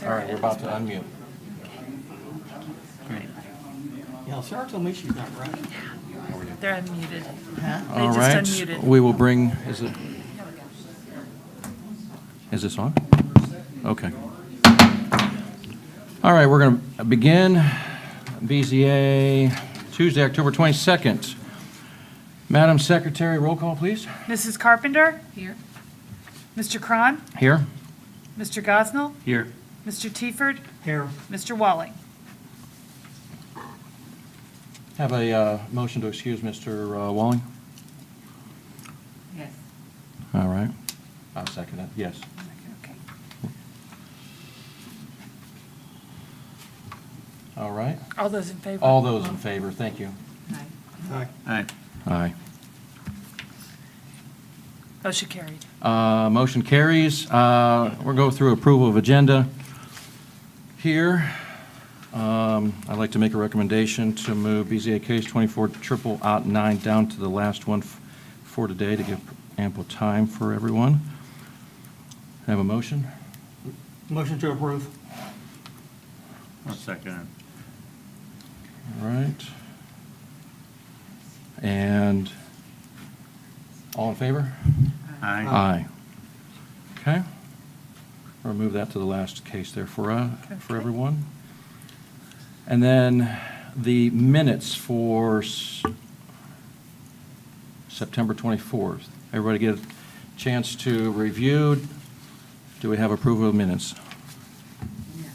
All right, we're about to unmute. Great. Yeah, Sarah told me she's not right. They're unmuted. Huh? They All just right, unmuted. we will bring, is this on? Okay. All right, we're going to begin BZA Tuesday, October 22nd. Madam Secretary, roll call, please. Mrs. Carpenter? Here. Mr. Cron? Here. Mr. Gosnell? Here. Mr. Tieford? Here. Mr. Walling? Have a motion to excuse Mr. Walling? Yes. All right. I'll second it, yes. Okay. All right. All those in favor? All those in favor, thank you. Aye. Aye. Aye. Motion carried. Motion carries. We'll go through approval of agenda here. I'd like to make a recommendation to move BZA case 24/9 down to the last one for today to give ample time for everyone. Have a motion? Motion to approve. I'll second it. All right. And all in favor? Aye. Aye. Okay. We'll move that to the last case there for Okay. everyone. And then the minutes for September 24th. Everybody get a chance to review. Do we have approval of minutes? Yes.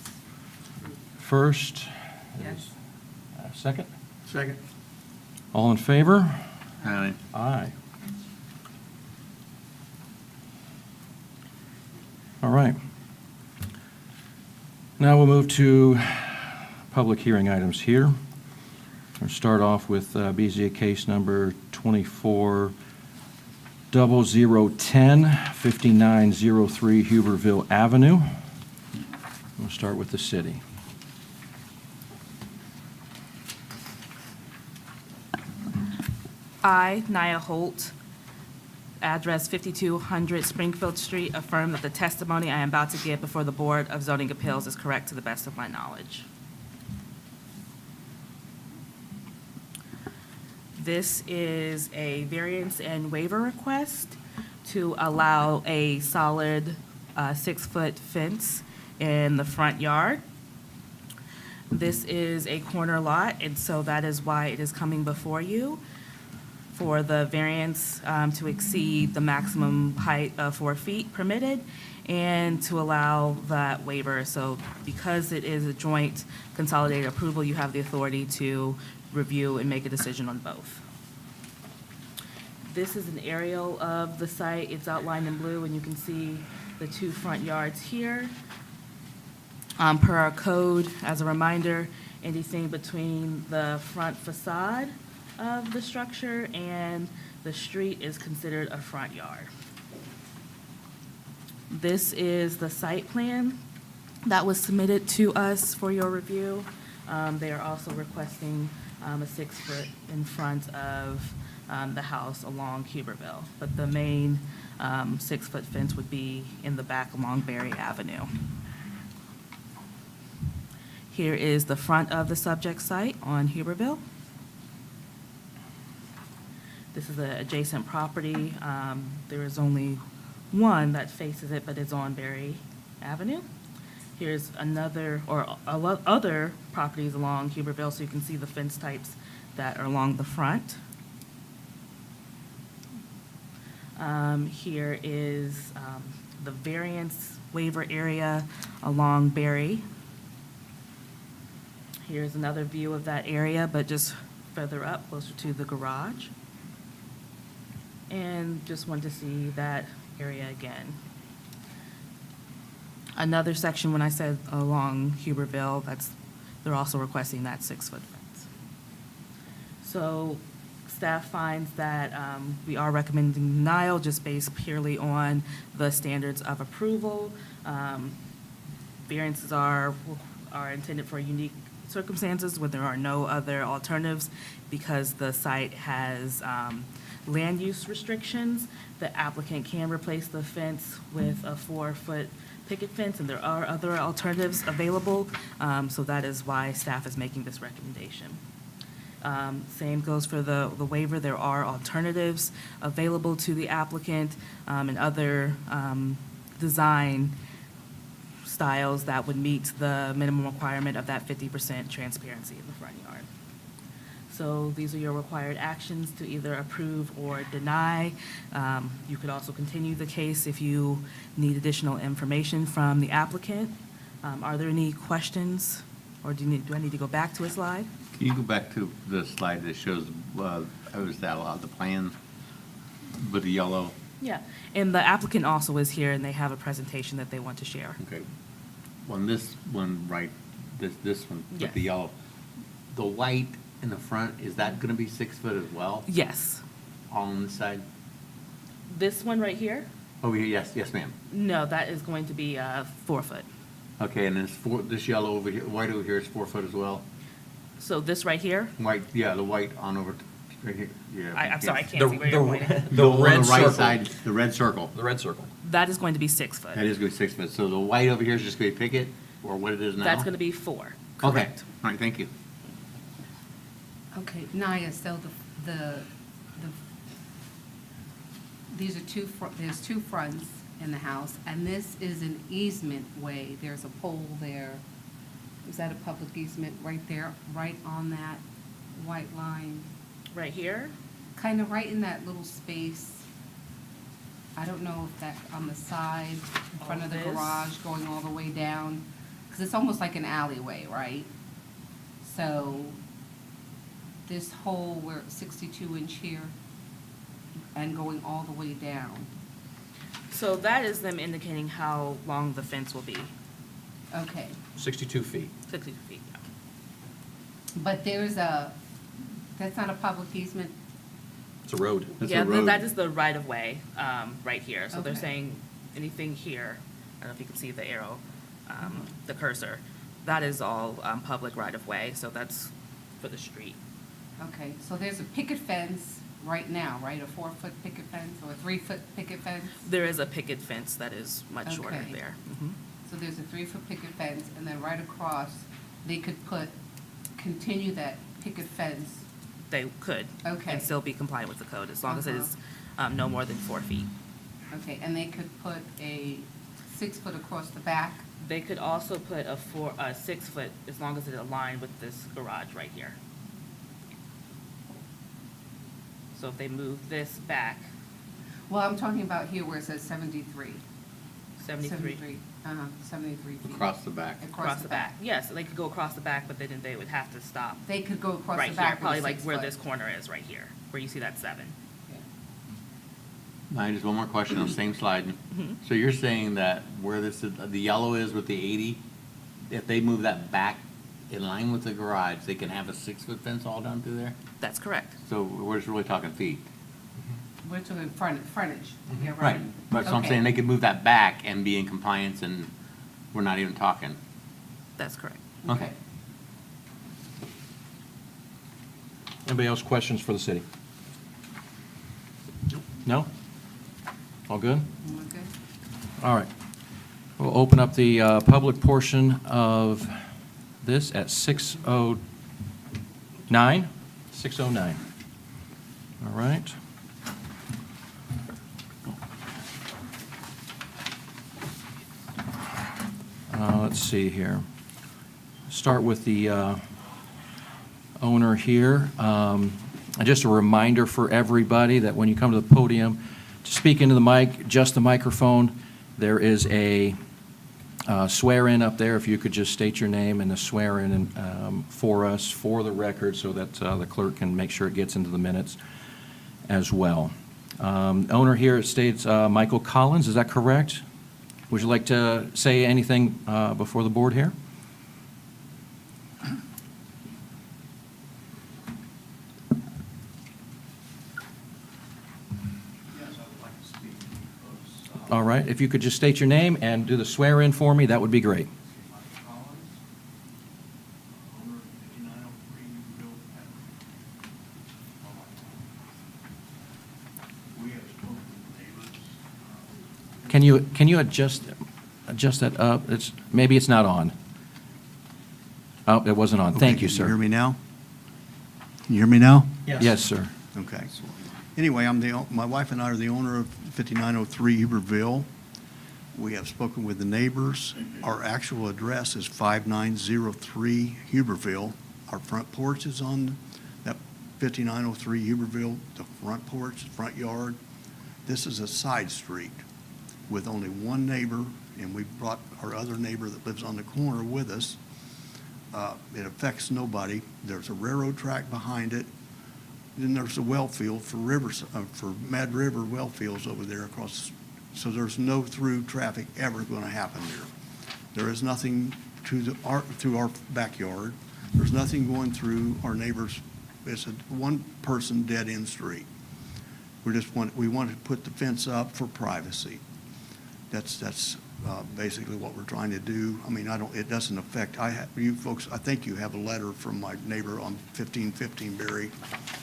First? Yes. Second? Second. All in favor? Aye. Aye. All right. Now we'll move to public hearing items here. We'll start off with BZA case number 24-0010, 5903 Huberville Avenue. We'll start with the city. I, Nia Holt, address 5200 Springfield Street, affirm that the testimony I am about to give before the Board of Zoning Appeals is correct to the best of my knowledge. This is a variance and waiver request to allow a solid 6-foot fence in the front yard. This is a corner lot, and so that is why it is coming before you for the variance to exceed the maximum height of 4 feet permitted and to allow that waiver. So because it is a joint consolidated approval, you have the authority to review and make a decision on both. This is an aerial of the site. It's outlined in blue, and you can see the 2 front yards here. Per our code, as a reminder, anything between the front facade of the structure and the street is considered a front yard. This is the site plan that was submitted to us for your review. They are also requesting a 6-foot in front of the house along Huberville, but the main 6-foot fence would be in the back along Berry Avenue. Here is the front of the subject site on Huberville. This is an adjacent property. There is only one that faces it, but it's on Berry Avenue. Here's another, or other properties along Huberville, so you can see the fence types that are along the front. Here is the variance waiver area along Berry. Here's another view of that area, but just further up, closer to the garage. And just wanted to see that area again. Another section, when I said along Huberville, they're also requesting that 6-foot fence. So staff finds that we are recommending denial just based purely on the standards of approval. Variances are intended for unique circumstances where there are no other alternatives because the site has land use restrictions. The applicant can replace the fence with a 4-foot picket fence, and there are other alternatives available, so that is why staff is making this recommendation. Same goes for the waiver. There are alternatives available to the applicant, and other design styles that would meet the minimum requirement of that 50% transparency in the front yard. So these are your required actions to either approve or deny. You could also continue the case if you need additional information from the applicant. Are there any questions, or do I need to go back to a slide? Can you go back to the slide that shows, was that the plan with the yellow? Yeah, and the applicant also is here, and they have a presentation that they want to share. Okay. On this one, right, this one with the Yes. yellow, the white in the front, is that gonna be 6 foot as well, Yes. all on this side? This one right here? Oh, yeah, yes, ma'am. No, that is going to be 4 foot. Okay, and this yellow over here, white over here is 4 foot as well? So this right here, White, yeah, the white on over, right here, yeah. I'm sorry, I yes. can't see where you're pointing. The on red the right circle. side, the red circle. The red circle. That is going to be 6 foot. That is gonna be 6 foot. So the white over here is just gonna be picket, or what it is now? That's going to be 4. Okay, Correct. all right, thank you. Okay, Naya, so these are there's two fronts in the house, and this is an easement way. There's a pole there. Is that a public easement right there, right on that white line? Right here? Kind of right in that little space. I don't know if that's on the side, in front of the This? garage, going all the way down, because it's almost like an alleyway, right? So this hole where 62-inch here and going all the way down. So that is them indicating how long the fence will be. Okay, 62 feet. 62 feet. Yeah. but that's not a public easement? It's a road. That's Yeah, a road. that is the right of way, right here. So they're Okay. saying anything here, I don't know if you can see the arrow, the cursor, that is all public right of way, so that's for the street. Okay, so there's a picket fence right now, right? A 4-foot picket fence or a 3-foot picket fence? There is a picket fence that is much shorter Okay. there. Mhm. So there's a 3-foot picket fence, and then right across, they could continue that picket fence. They could. Okay. And still be compliant with the code, as long as it is no more than 4 feet. Okay, and they could put a 6-foot across the back? They could also put a 6-foot, as long as it aligned with this garage right here. So if they move this back, Well, I'm talking about here where it says 73. 73. 73 feet. Across the back. Across the back. Yes, they could go across the back, but then they would have to stop They could go across right the here, back with probably a like where 6-foot. this corner is, right here, where you see that 7. Now, just one more question on the same slide. So you're saying that where the yellow is with the 80, if they move that back in line with the garage, they can have a 6-foot fence all down through there? That's correct. So we're just really talking feet. We're talking frontage. Yeah, Right, but so I'm Okay. saying they could move that back and be in compliance, and we're not even talking. That's correct. Okay. Anybody else questions for the city? No? All good? Okay. All right. We'll open up the public portion of this at 6:09. 6:09. All right. Let's see here. Start with the owner here. And just a reminder for everybody that when you come to the podium, to speak into the mic, just the microphone, there is a swear-in up there. If you could just state your name and the swear-in for us, for the record, so that the clerk can make sure it gets into the minutes as well. Owner here states Michael Collins, is that correct? Would you like to say anything before the board here? Yes, I would like to speak because All right, if you could just state your name and do the swear-in for me, that would be great. Michael Collins, owner of 5903 Newville Avenue. We have spoken with neighbors. Can you adjust, adjust that up. Maybe it's not on. Oh, it wasn't on. Thank Okay, you, Can you hear sir. me now? Can you hear me now? Yes, sir. Okay. Anyway, my wife and I are the owner of 5903 Huberville. We have spoken with the neighbors. Our actual address is 5903 Huberville. Our front porch is on that 5903 Huberville, the front porch, front yard. This is a side street with only one neighbor, and we brought our other neighbor that lives on the corner with us. It affects nobody. There's a railroad track behind it. Then there's a well field for Mad River well fields over there across, so there's no through traffic ever going to happen there. There is nothing through our backyard. There's nothing going through our neighbors. It's a one-person dead-end street. We want to put the fence up for privacy. That's basically what we're trying to do. I mean, it doesn't affect, you folks, I think you have a letter from my neighbor on 1515 Berry.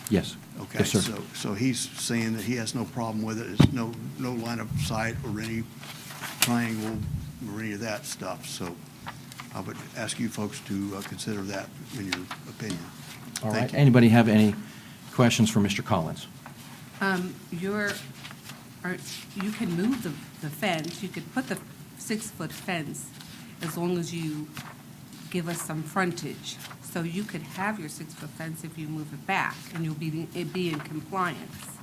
Yes. Okay, Yes, sir. so he's saying that he has no problem with it. It's no line of sight or any triangle or any of that stuff. So I would ask you folks to consider that in your opinion. All Thank right. you. Anybody have any questions for Mr. Collins? You can move the fence, you could put the 6-foot fence as long as you give us some frontage. So you could have your 6-foot fence if you move it back, and it'd be in compliance.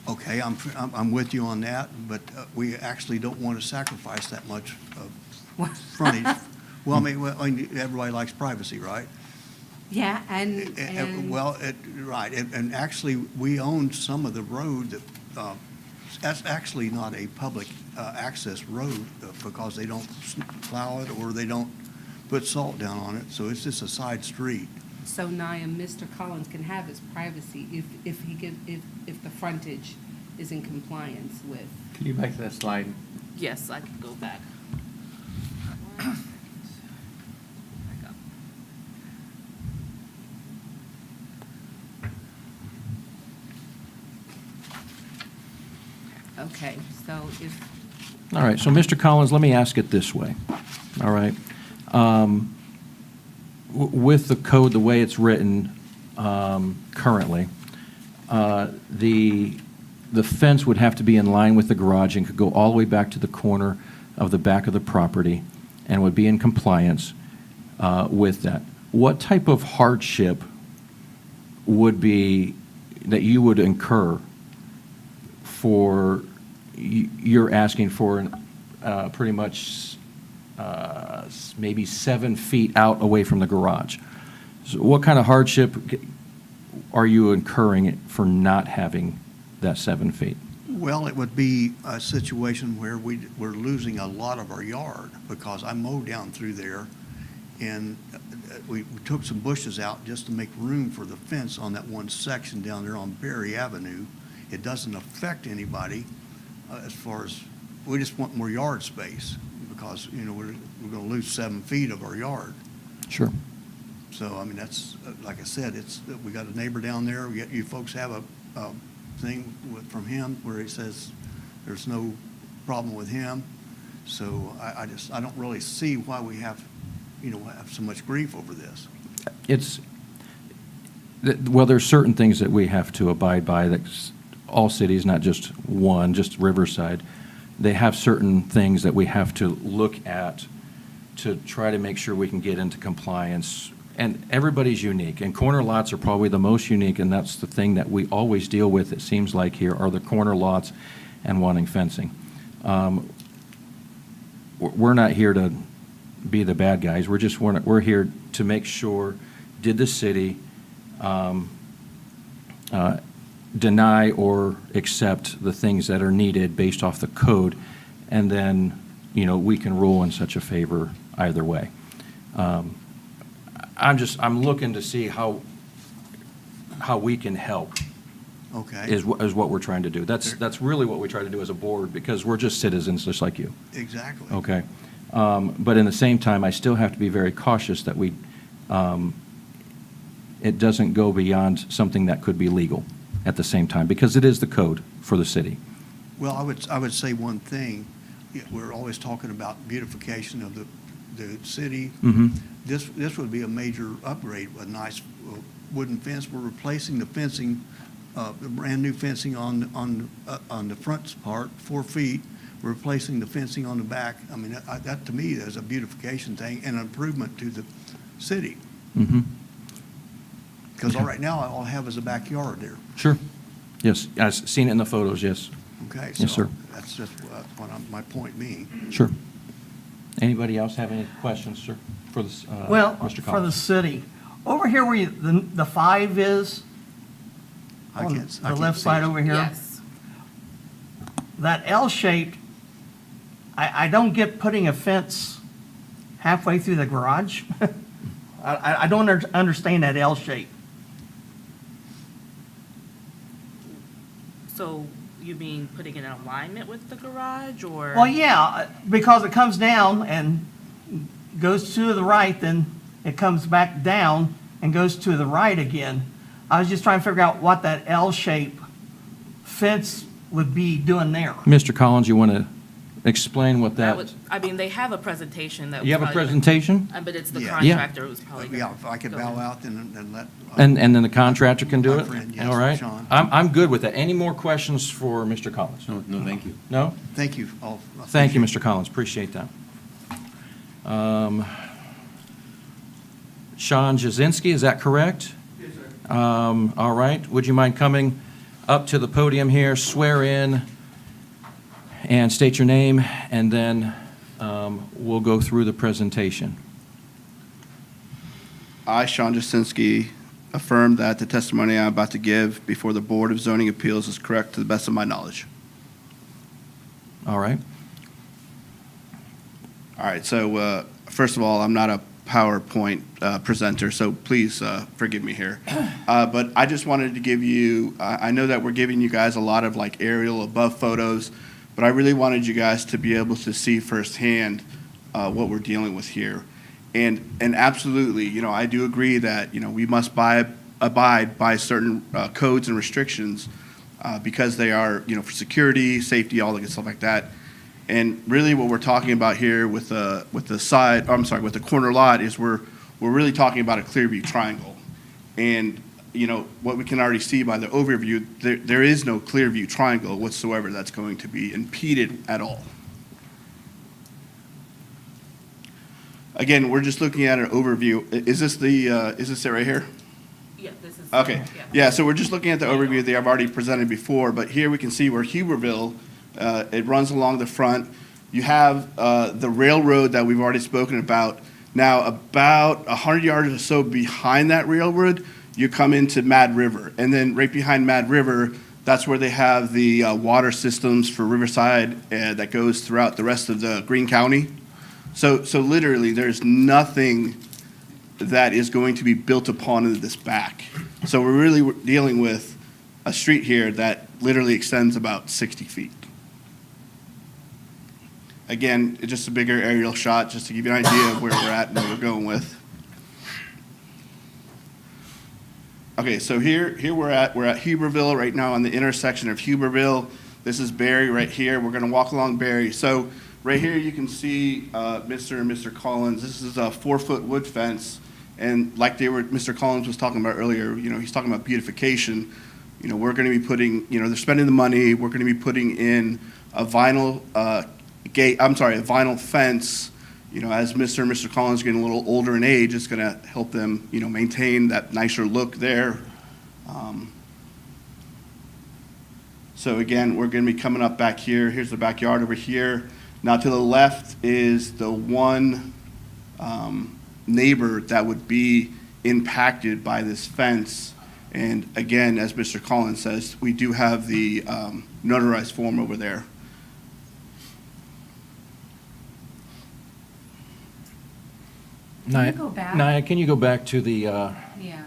Okay, I'm with you on that, but we actually don't want to sacrifice that much frontage. Well, I mean, everybody likes privacy, right? Yeah, and Well, right, and actually, we own some of the road that's actually not a public access road because they don't plow it or they don't put salt down on it, so it's just a side street. so Naim, Mr. Collins can have his privacy if the frontage is in compliance with. Can you back to that slide? Yes, I can go back. Back up. Okay, so if, All right, so Mr. Collins, let me ask it this way, all right? With the code, the way it's written currently, the fence would have to be in line with the garage and could go all the way back to the corner of the back of the property and would be in compliance with that. What type of hardship would be, that you would incur for, you're asking for pretty much maybe 7 feet out away from the garage? So what kind of hardship are you incurring for not having that 7 feet? Well, it would be a situation where we're losing a lot of our yard because I mowed down through there and we took some bushes out just to make room for the fence on that one section down there on Berry Avenue. It doesn't affect anybody as far as, we just want more yard space because, you know, we're going to lose 7 feet of our yard. Sure. So, I mean, that's, like I said, we got a neighbor down there. You folks have a thing from him where he says there's no problem with him. So I don't really see why we have so much grief over this. Well, there's certain things that we have to abide by, that all cities, not just one, just Riverside, they have certain things that we have to look at to try to make sure we can get into compliance. And everybody's unique, and corner lots are probably the most unique, and that's the thing that we always deal with, it seems like here, are the corner lots and wanting fencing. We're not here to be the bad guys. We're here to make sure, did the city deny or accept the things that are needed based off the code, and then, we can rule in such a favor either way. I'm looking to see how we can help, Okay. is what we're trying to do. That's really what we try to do as a board, because we're just citizens just like you. Exactly. Okay. But in the same time, I still have to be very cautious that it doesn't go beyond something that could be legal at the same time, because it is the code for the city. Well, I would say one thing. we're always talking about beautification of the city. Mhm. This would be a major upgrade, a nice wooden fence. We're replacing the fencing, the brand-new fencing on the front part, 4 feet. We're replacing the fencing on the back. I mean, that to me is a beautification thing and an improvement to the city. Mhm. Because right now, all I have is a backyard there. Sure. Yes, I've seen it in the photos, yes. Okay? Yes, sir. So that's just my point being. Sure. Anybody else have any questions, sir, for this, Well, Mr. for the Collins? city, over here where the 5 is, I on can't- I the can't left see side it. over here, Yes. that L-shaped, I don't get putting a fence halfway through the garage. I don't understand that L shape. So you mean putting it in alignment with the garage, or? Well, yeah, because it comes down and goes to the right, then it comes back down and goes to the right again. I was just trying to figure out what that L-shape fence would be doing there. Mr. Collins, you want to explain what That that? would, I mean, they have a presentation that. You have a presentation? But it's the Yeah. contractor who's probably. Yeah, if I could go bow ahead. out and let. And then the contractor can do My it? friend, yes, All right. Sean. I'm good with that. Any more questions for Mr. Collins? No, thank you. No? Thank you all. Thank you, Mr. Collins, appreciate that. Sean Jazinski, is that correct? Yes, sir. All right, would you mind coming up to the podium here, swear in, and state your name, and then we'll go through the presentation. I, Sean Jasinski, affirm that the testimony I'm about to give before the Board of Zoning Appeals is correct to the best of my knowledge. All right? All right, so first of all, I'm not a PowerPoint presenter, so please forgive me here. But I just wanted to give you, I know that we're giving you guys a lot of like aerial above photos, but I really wanted you guys to be able to see firsthand what we're dealing with here. And absolutely, you know, I do agree that, you know, we must abide by certain codes and restrictions because they are, you know, for security, safety, all the good stuff like that. And really what we're talking about here with the corner lot is we're really talking about a clear view triangle. And, you know, what we can already see by the overview, there is no clear view triangle whatsoever that's going to be impeded at all. Again, we're just looking at an overview. Is this it right here? Yeah, this is. Okay, yeah, so we're just looking at the overview that I've already presented before, but here we can see where Huberville, it runs along the front. You have the railroad that we've already spoken about. Now, about 100 yards or so behind that railroad, you come into Mad River. And then right behind Mad River, that's where they have the water systems for Riverside that goes throughout the rest of the Greene County. So literally, there's nothing that is going to be built upon in this back. So we're really dealing with a street here that literally extends about 60 feet. Again, it's just a bigger aerial shot, just to give you an idea of where we're at and what we're going with. Okay, so here we're at Huberville right now on the intersection of Huberville. This is Berry right here. We're gonna walk along Berry. So right here you can see Mr. and Mr. Collins. This is a 4-foot wood fence. And like Mr. Collins was talking about earlier, you know, he's talking about beautification. You know, we're gonna be putting, you know, they're spending the money. We're gonna be putting in a vinyl a vinyl fence. You know, as Mr. and Mr. Collins getting a little older in age, it's going to help them, you know, maintain that nicer look there. So again, we're going to be coming up back here. Here's the backyard over here. Now to the left is the one neighbor that would be impacted by this fence. And again, as Mr. Collins says, we do have the notarized form over there. Can you go back? Naya, can you go back to the, Yeah.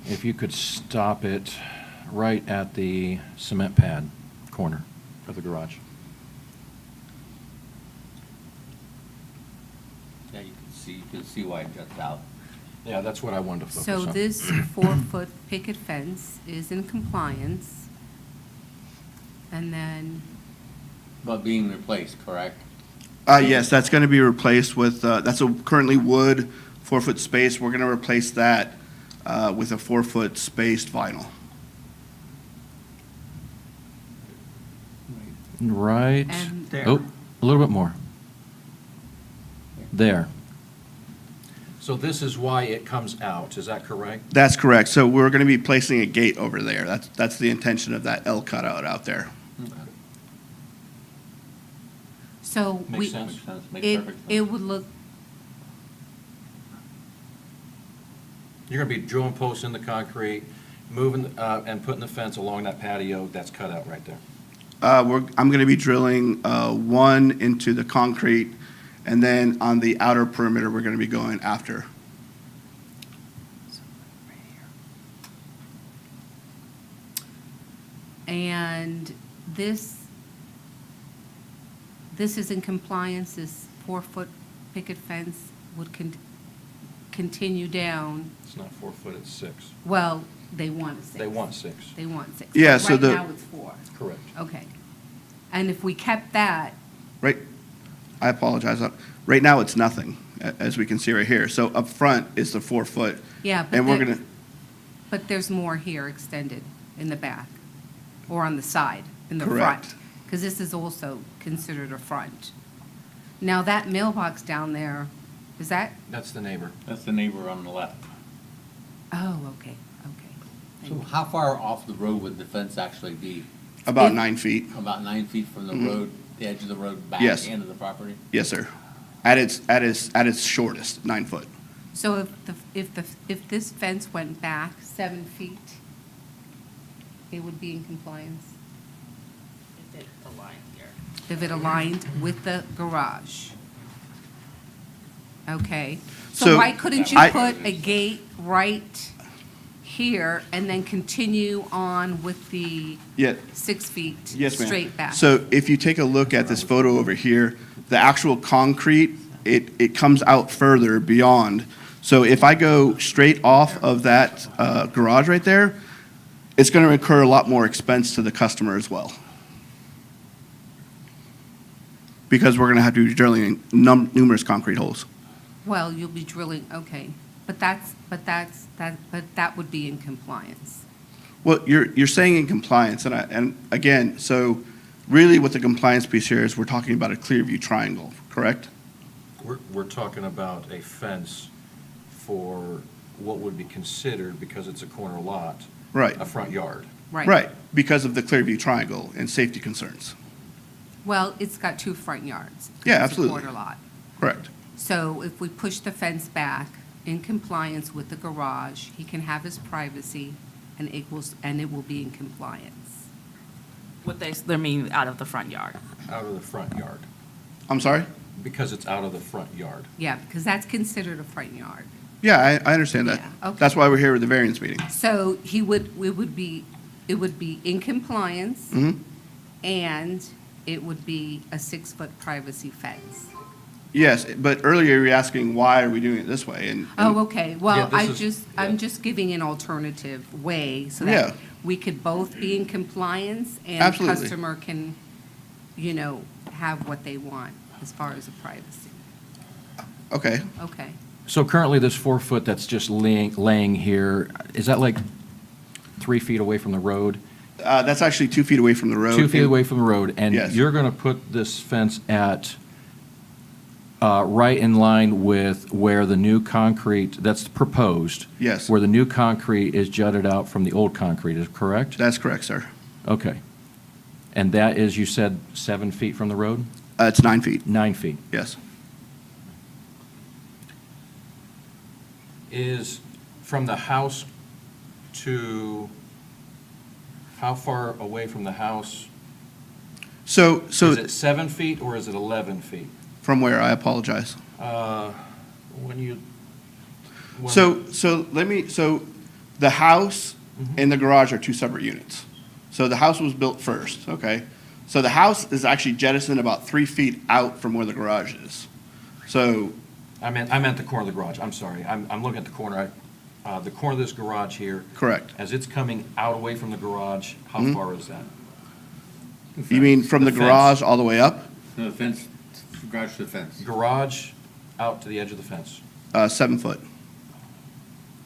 if you could stop it right at the cement pad corner of the garage? Yeah, you can see why it juts out. Yeah, that's what I wanted to focus So on. this 4-foot picket fence is in compliance. And then, But being replaced, correct? Yes, that's going to be replaced with, that's a currently wood 4-foot space. We're going to replace that with a 4-foot spaced vinyl. Right. And- There. Oh, a little bit more. There. So this is why it comes out, is that correct? That's correct. So we're going to be placing a gate over there. That's the intention of that L cutout out there. so Makes we, sense. Makes sense, makes it, perfect it sense. would look, You're going to be drilling posts in the concrete, moving, and putting the fence along that patio that's cut out right there. I'm going to be drilling one into the concrete, and then on the outer perimeter, we're going to be going after. and this is in compliance, this 4-foot picket fence would continue down, It's not 4 foot, it's 6. well, they want 6. They want 6. They want 6. Yeah, But so the- Right now, it's 4. Correct. Okay. And if we kept that, Right, I apologize. Right now, it's nothing, as we can see right here. So up front is the 4-foot, yeah, but and we're there- going to, but there's more here extended in the back, or on the side, in the Correct. front. Because this is also considered a front. Now, that mailbox down there, is that, That's the neighbor. That's the neighbor on the left. oh, okay, okay. So Thank you. how far off the road would the fence actually be? about If- 9 feet. About 9 feet from the Mhm. road, the edge of the road back Yes. into the property? Yes, sir. At its shortest, 9 foot. So if this fence went back 7 feet, it would be in compliance? If it aligned here. If it aligned with the garage? Okay. So So why couldn't you I- put a gate right here and then continue on with the Yeah, 6 feet yes, ma'am. straight back? So if you take a look at this photo over here, the actual concrete, it comes out further beyond. So if I go straight off of that garage right there, it's going to incur a lot more expense to the customer as well. Because we're going to have to be drilling numerous concrete holes. Well, you'll be drilling, okay, but that would be in compliance. Well, you're saying in compliance, and again, so really what the compliance piece here is, we're talking about a clear view triangle, correct? We're talking about a fence for what would be considered, because it's a corner lot, Right, a front yard. right, because of the clear view triangle and safety concerns. Well, it's got 2 front yards. 'cause Yeah, it's a absolutely. corner lot. Correct. So if we push the fence back in compliance with the garage, he can have his privacy and it will be in compliance. What they mean out of the front yard. Out of the front yard, I'm sorry? because it's out of the front yard. Yeah, because that's considered a front yard. Yeah, I understand that. Yeah, okay. That's why we're here with the variance meeting. So it would be in compliance Mhm. and it would be a 6-foot privacy fence. Yes, but earlier you were asking why are we doing it this way? And Oh, okay, well, Yeah, this is- I'm just giving an alternative way so Yeah. that we could both be in compliance and Absolutely. customer can, have what they want as far as the privacy. Okay, Okay. So currently, this 4 foot that's just laying here, is that like 3 feet away from the road? that's actually 2 feet away from the road. 2 feet away from the road, and Yes. you're going to put this fence at, right in line with where the new concrete, that's proposed. Yes. Where the new concrete is jutted out from the old concrete, is correct? That's correct, sir. Okay. And that is, you said, 7 feet from the road? It's 9 feet, 9 feet. yes. Is from the house to, how far away from the house? So Is it 7 feet or is it 11 feet? from where? I apologize. When you. when- So the house Mhm. and the garage are 2 separate units. So the house was built first, okay? So the house is actually jettisoned about 3 feet out from where the garage is. So, I meant the corner of the garage, I'm sorry. I'm looking at the corner, the corner of this garage here. correct. As it's coming out away from the garage, how Mhm. far is that? You mean from the The fence. garage all the way up? No, the fence, garage to the fence. Garage out to the edge of the fence. 7 foot.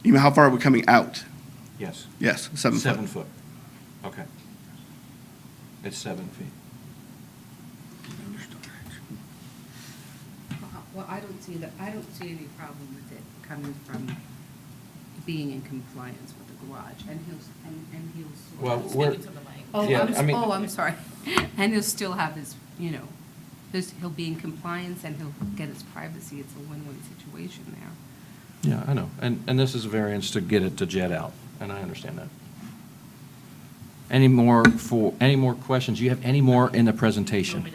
You mean how far are we coming out? Yes. Yes, 7 foot. 7 foot. Okay. It's 7 feet. Well, I don't see any problem with it coming from being in compliance with the garage, and he'll. Well, we're, yeah, I mean- I'm sorry. And he'll still have his, he'll be in compliance and he'll get his privacy. It's a win-win situation there. yeah, I know. And this is a variance to get it to jet out, and I understand that. Any more questions? You have any more in the presentation?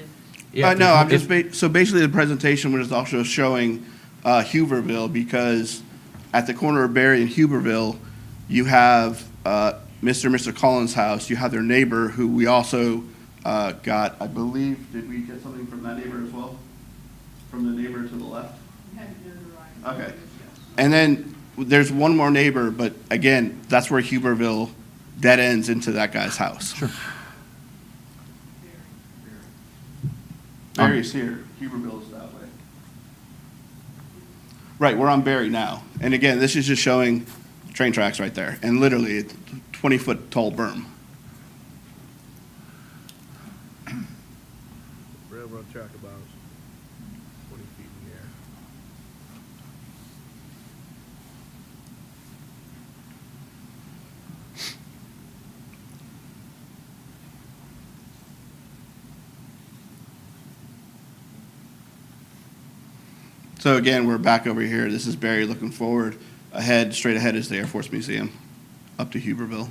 Yeah, No, I'm if- just, so basically the presentation was also showing Huberville, because at the corner of Berry and Huberville, you have Mr. and Mr. Collins' house, you have their neighbor, who we also got, I believe, did we get something from that neighbor as well? From the neighbor to the left? Okay. And then there's one more neighbor, but again, that's where Huberville dead ends into that guy's house. Sure. Berry's here, Huberville's that way. Right, we're on Berry now. And again, this is just showing train tracks right there, and literally, it's 20-foot tall berm. Railroad track about 20 feet in the air. So again, we're back over here. This is Berry looking forward. Straight ahead is the Air Force Museum, up to Huberville.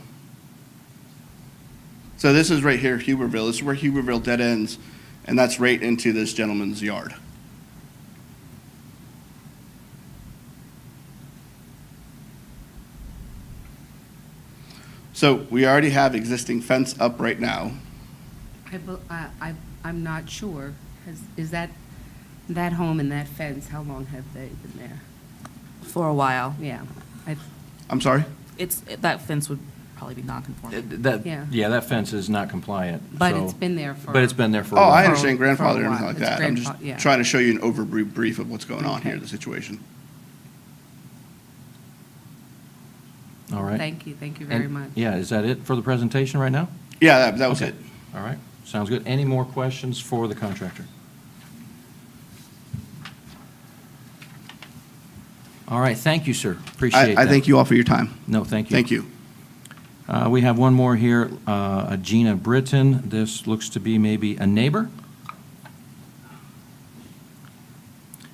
So this is right here, Huberville. This is where Huberville dead ends, and that's right into this gentleman's yard. So we already have existing fence up right now. I'm not sure. Is that home and that fence, how long have they been there? For a while. Yeah. I'm sorry? That fence would probably be non-conforming. Yeah. That fence is not compliant. But so- it's been there for. But it's been there for a Oh, while. I understand For a grandfather or anything while. like It's that. I'm just yeah. trying to show you an overbrief of what's going on here, Okay. the situation. All right. Thank you very And- much. Yeah, is that it for the presentation right now? Yeah, that was Okay. it. All right, sounds good. Any more questions for the contractor? All right, thank you, sir. Appreciate that. I thank you all for your time. No, thank you. Thank you. We have one more here, Gina Britton. This looks to be maybe a neighbor.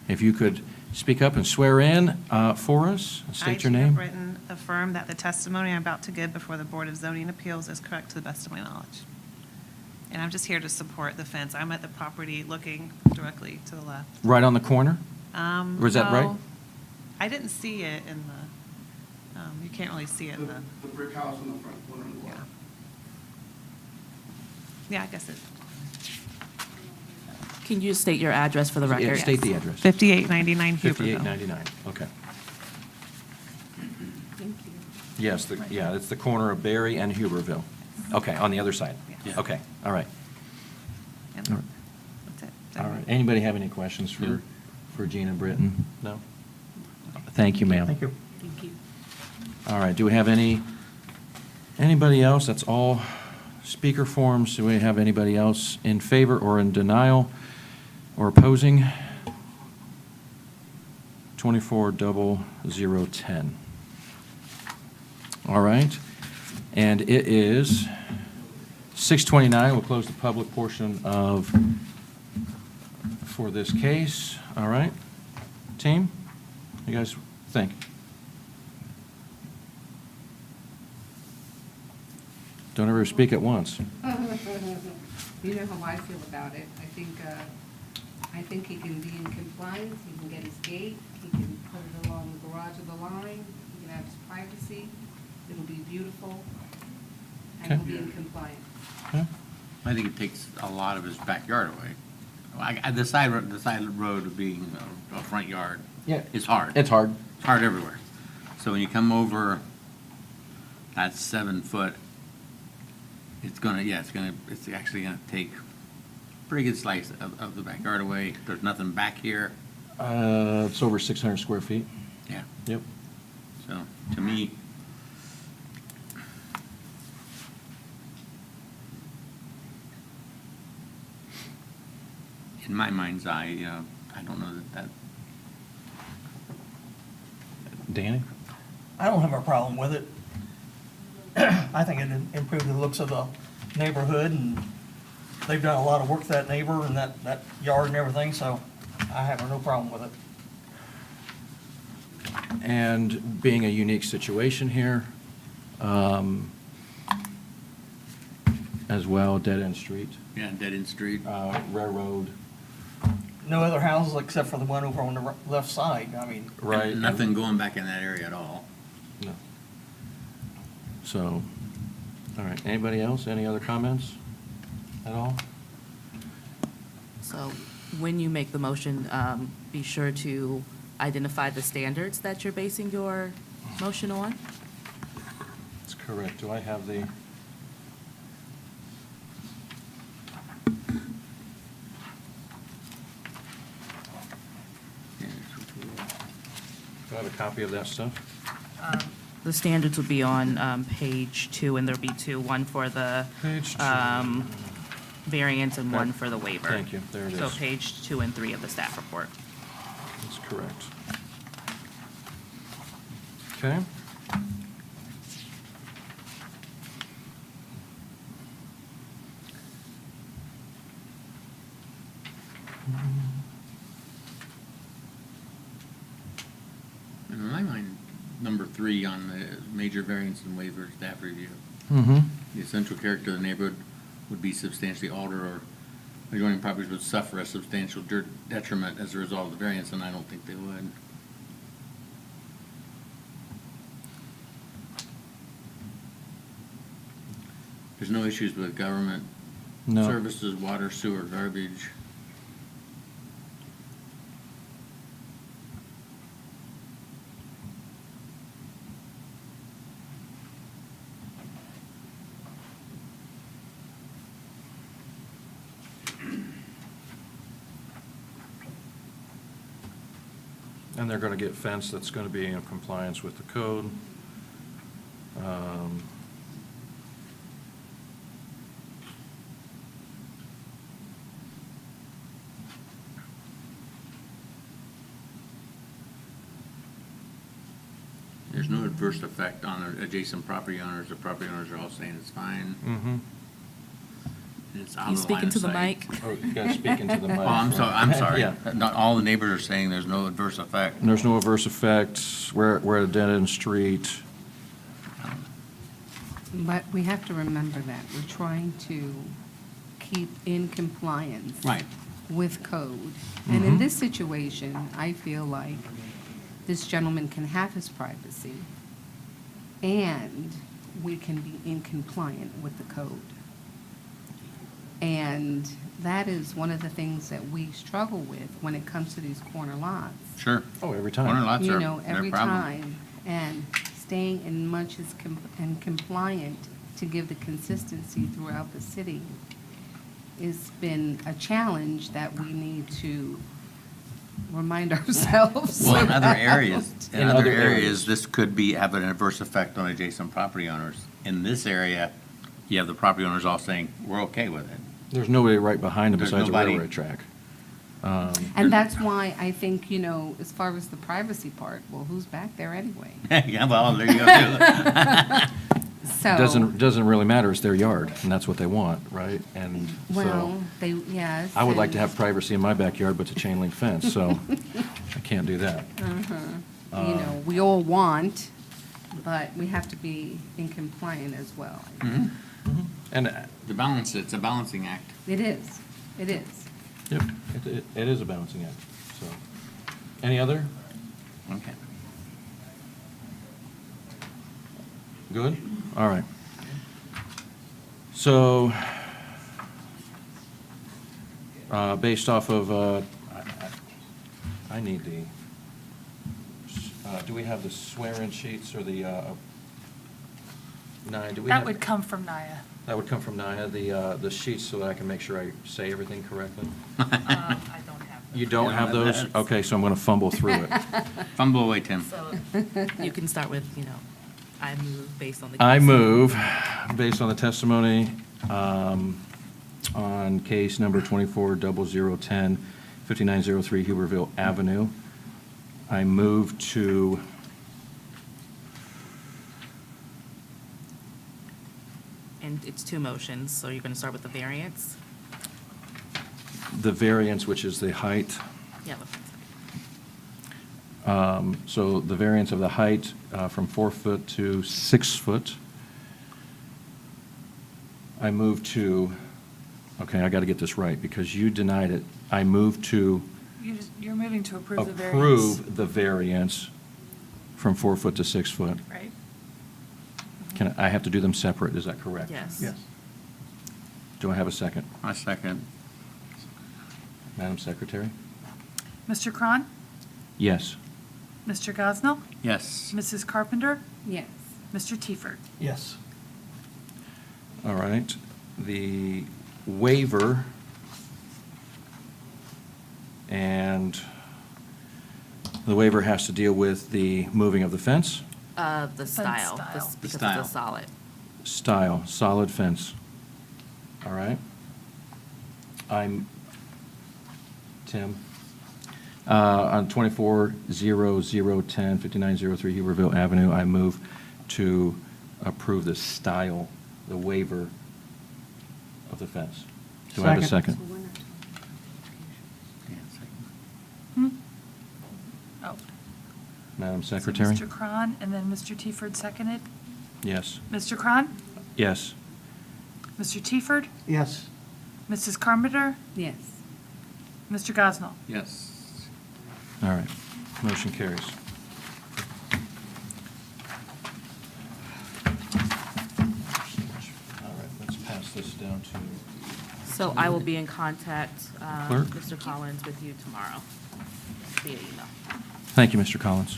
If you could speak up and swear in for us, and state your I, Gina name. Britton, affirm that the testimony I'm about to give before the Board of Zoning Appeals is correct to the best of my knowledge. And I'm just here to support the fence. I'm at the property looking directly to the left. Right on the corner? Was that right? well, I didn't see it in the, you can't really see it in the, The brick house in the front corner of the yeah. lot. Yeah, I guess it. Can you state your address for the Yeah, record? state the address. 5899 Huberville. 5899, okay. Thank you. Yes, yeah, it's the corner of Berry and Huberville. Okay, on the other side. Yeah. Okay, all right. And All right. that's it. All right. Anybody have any questions for Gina Britton? No? Thank you, ma'am. Thank you. Thank you. All right, do we have anybody else? That's all speaker forms. Do we have anybody else in favor or in denial or opposing? 240010. All right, and it is 6:29. We'll close the public portion for this case. All right, team, you guys think? Don't ever speak at once. You know how I feel about it. I think he can be in compliance, he can get his gate, he can put it along the garage of the line, he can have his privacy, it'll be beautiful, and he'll be in compliance. Okay. I think it takes a lot of his backyard away. The side road of being a front yard Yeah. is hard. It's hard. It's hard everywhere. So when you come over that 7 foot, It's actually gonna take a pretty good slice of the backyard away. There's nothing back here. It's over 600 square feet. Yeah. Yep. So, to me, in my mind's eye, I don't know that Danny? I don't have a problem with it. I think it improved the looks of the neighborhood, and they've done a lot of work to that neighbor and that yard and everything, so I have no problem with it. And being a unique situation here, as well, dead-end street, yeah, dead-end street. railroad, No other houses except for the one over on the left side, I mean. right? And nothing going back in that area at all. No. So, all right, anybody else, any other comments at all? So when you make the motion, be sure to identify the standards that you're basing your motion on. That's correct. Do I have the? Do I have a copy of that stuff? The standards would be on page 2, and there'll be 2, one for the Page 2. variance and one for the waiver. Thank you. There it So is. page 2 and 3 of the staff report. That's correct. Okay. In my mind, number 3 on the major variance and waiver staff review. Mm-hmm. The essential character of the neighborhood would be substantially altered, or adjoining properties would suffer a substantial detriment as a result of the variance, and I don't think they would. There's no issues with government No. services, water, sewer, garbage. And they're going to get fence that's going to be in compliance with the code. There's no adverse effect on the adjacent property owners. The property owners are all saying it's fine. Mm-hmm. And it's out You of the line speaking of to the sight. mic? Oh, you got to speak into the mic. Oh, I'm sorry. Yeah. Not all the neighbors are saying there's no adverse effect. And there's no adverse effects. We're at a dead-end street. But we have to remember that we're trying to keep in compliance. Right. With code. And in this situation, I feel like this gentleman can have his privacy, and we can be in compliant with the code. And that is one of the things that we struggle with when it comes to these corner lots. Sure. Oh, every time. Corner lots You are know, their every problem. time. And staying in much as and compliant to give the consistency throughout the city has been a challenge that we need to remind ourselves. Well, in other about. areas, In other areas. this could be, have an adverse effect on adjacent property owners. In this area, you have the property owners all saying, we're okay with it. There's nobody right behind them There's besides a nobody. railroad track. And that's why I think, you know, as far as the privacy part, well, who's back there anyway? Yeah, well, there you go. too. So. Doesn't really matter. It's their yard, and that's what they want, right? And so Well, they, yes. I would like to and, have privacy in my backyard, but it's a chain link fence, so I can't do that. You know, we all want, but we have to be in compliant as well. And, It's a balancing act. It is, it is. yep, it is a balancing act, so. Any other? Okay. Good? All right. So, based off of, I need the, do we have the swear-in sheets or the, Naya, do we have? That would come from Naya. That would come from Nina, the sheets, so that I can make sure I say everything correctly. I don't have them. You don't have Yeah, those? that's- Okay, so I'm going to fumble through it. Fumble away, Tim. So you can start with, I move based on the. I case. move, based on the testimony on case number 240010, 5903 Huberville Avenue, I move to And it's two motions, so you're going to start with the variance? the variance, which is the height. Yeah. So the variance of the height from 4 foot to 6 foot. I move to, okay, I got to get this right, because you denied it. I move to You're moving to approve the variance. approve the variance from 4 foot to 6 foot. Right? Can I have to do them separate, is that correct? Yes. Yes. Do I have a second? I second. Madam Secretary? Mr. Cron? Yes. Mr. Gosnell? Yes. Mrs. Carpenter? Yes. Mr. Tiefert? Yes. All right. The waiver and the waiver has to deal with the moving of the fence, The style, style. this- because style. it's a solid. style, solid fence. All right? Tim, on 240010, 5903 Huberville Avenue, I move to approve the style, the waiver of the fence. Do I have a Second. second? So we're not talking Hmm? Oh. Madam So Secretary? Mr. Cron, and then Mr. Tiefert seconded. Yes. Mr. Cron? Yes. Mr. Tiefert? Yes. Mrs. Carpenter? Yes. Mr. Gosnell? Yes. All right. Motion carries. All right, let's pass this down to, So I will be in contact, Clerk? Mr. Collins, with you tomorrow via email. thank you, Mr. Collins.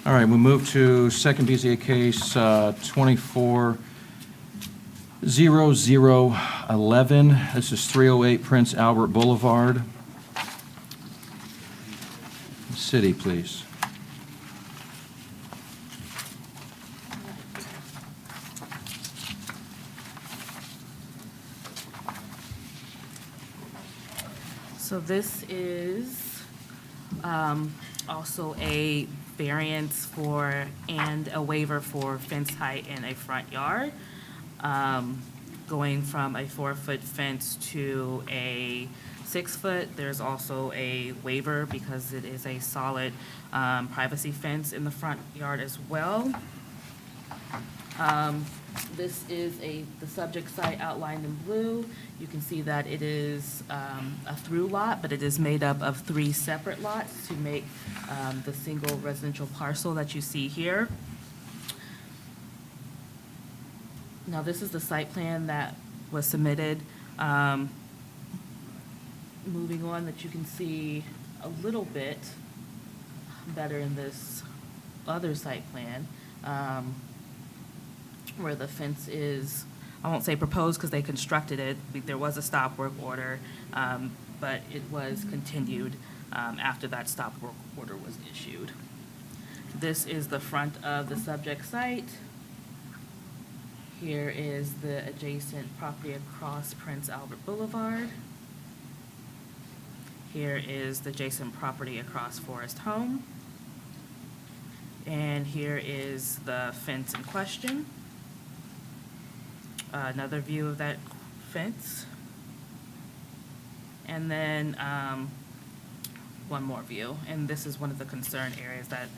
All right, we move to second BZA case, 240011. This is 308 Prince Albert Boulevard. City, please. So this is also a variance for, and a waiver for fence height in a front yard, going from a 4-foot fence to a 6-foot. There's also a waiver because it is a solid privacy fence in the front yard as well. This is the subject site outlined in blue. You can see that it is a through lot, but it is made up of 3 separate lots to make the single residential parcel that you see here. Now, this is the site plan that was submitted. Moving on, that you can see a little bit better in this other site plan, where the fence is, I won't say proposed because they constructed it. There was a stop work order, but it was continued after that stop work order was issued. This is the front of the subject site. Here is the adjacent property across Prince Albert Boulevard. Here is the adjacent property across Forest Home. And here is the fence in question. Another view of that fence. And then one more view. And this is one of the concern areas that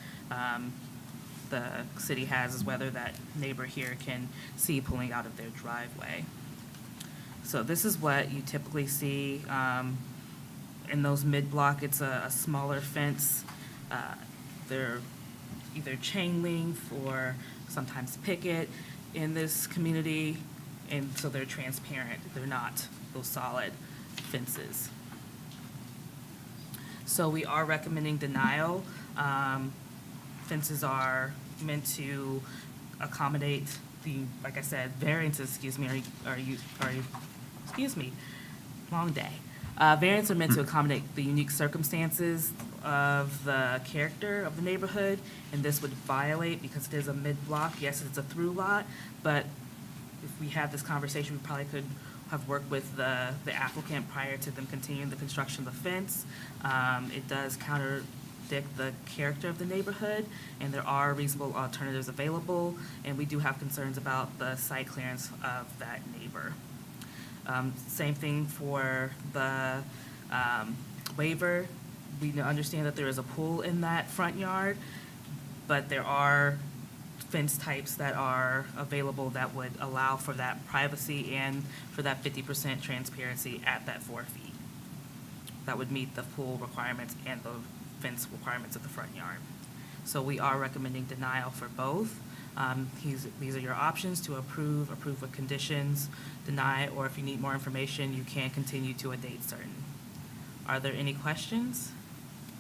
the city has, is whether that neighbor here can see pulling out of their driveway. So this is what you typically see in those mid-block. It's a smaller fence. They're either chain link or sometimes picket in this community, and so they're transparent. They're not those solid fences. So we are recommending denial. Fences are meant to accommodate the, like I said, variances, excuse me, excuse me, long day. Variants are meant to accommodate the unique circumstances of the character of the neighborhood, and this would violate, because it is a mid-block, yes, it's a through lot, but if we had this conversation, we probably could have worked with the applicant prior to them continuing the construction of the fence. It does contradict the character of the neighborhood, and there are reasonable alternatives available, and we do have concerns about the site clearance of that neighbor. Same thing for the waiver. We understand that there is a pool in that front yard, but there are fence types that are available that would allow for that privacy and for that 50% transparency at that 4 feet. That would meet the pool requirements and the fence requirements of the front yard. So we are recommending denial for both. These are your options: to approve with conditions, deny, or if you need more information, you can continue to a date certain. Are there any questions?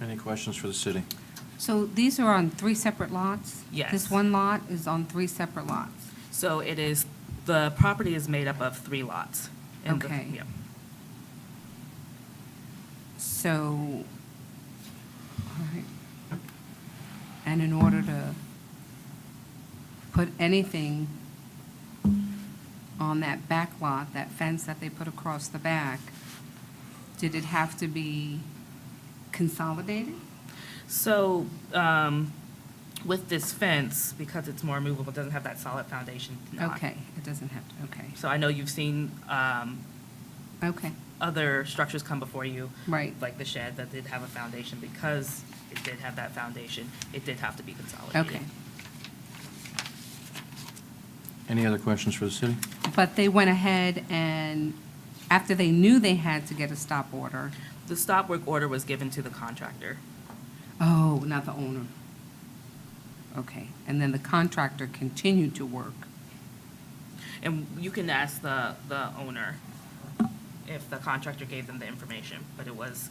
Any questions for the city? So these are on 3 separate lots? Yes. This one lot is on 3 separate lots? So it is, the property is made up of 3 lots. And the- Okay. yeah. So, all right. And in order to put anything on that back lot, that fence that they put across the back, did it have to be consolidated? So, with this fence, because it's more movable, it doesn't have that solid foundation. not. Okay, it doesn't have to, okay, So I know you've seen okay, other structures come before you. Right. Like the shed that did have a foundation. Because it did have that foundation, it did have to be consolidated. okay. Any other questions for the city? But they went ahead and, after they knew they had to get a stop order, The stop work order was given to the contractor. oh, not the owner. Okay, and then the contractor continued to work. And you can ask the owner if the contractor gave them the information, but it was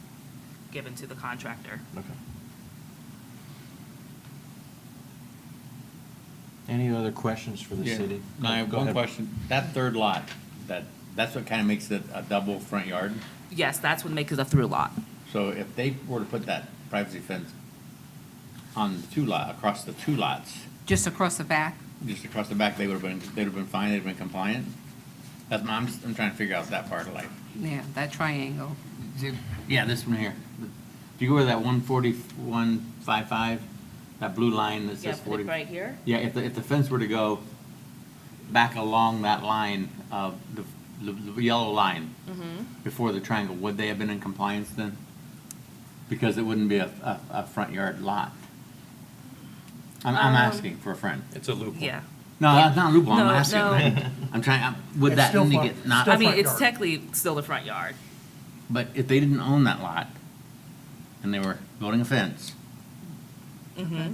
given to the contractor. Okay. Any other questions for the Yeah. city? Now, I have Go one ahead. question. That third lot, that's what kind of makes it a double front yard? Yes, that's what makes it a through lot. So if they were to put that privacy fence on the across the 2 lots, Just across the back? just across the back, they'd have been fine, they'd have been compliant? I'm trying to figure out that part of life. Yeah, that triangle. Yeah, this one here. Do you go to that 14155, that blue line that Yeah, says put 40? it right here. Yeah, if the fence were to go back along that line of the yellow line before the triangle, would they have been in compliance then? Because it wouldn't be a front yard lot. I'm asking for a friend. It's a loophole. Yeah. No, that's not a loophole, I'm No, asking. no. I'm trying, would It's that still indicate front- not? still I mean, front it's yard. technically still the front yard. But if they didn't own that lot and they were building a fence,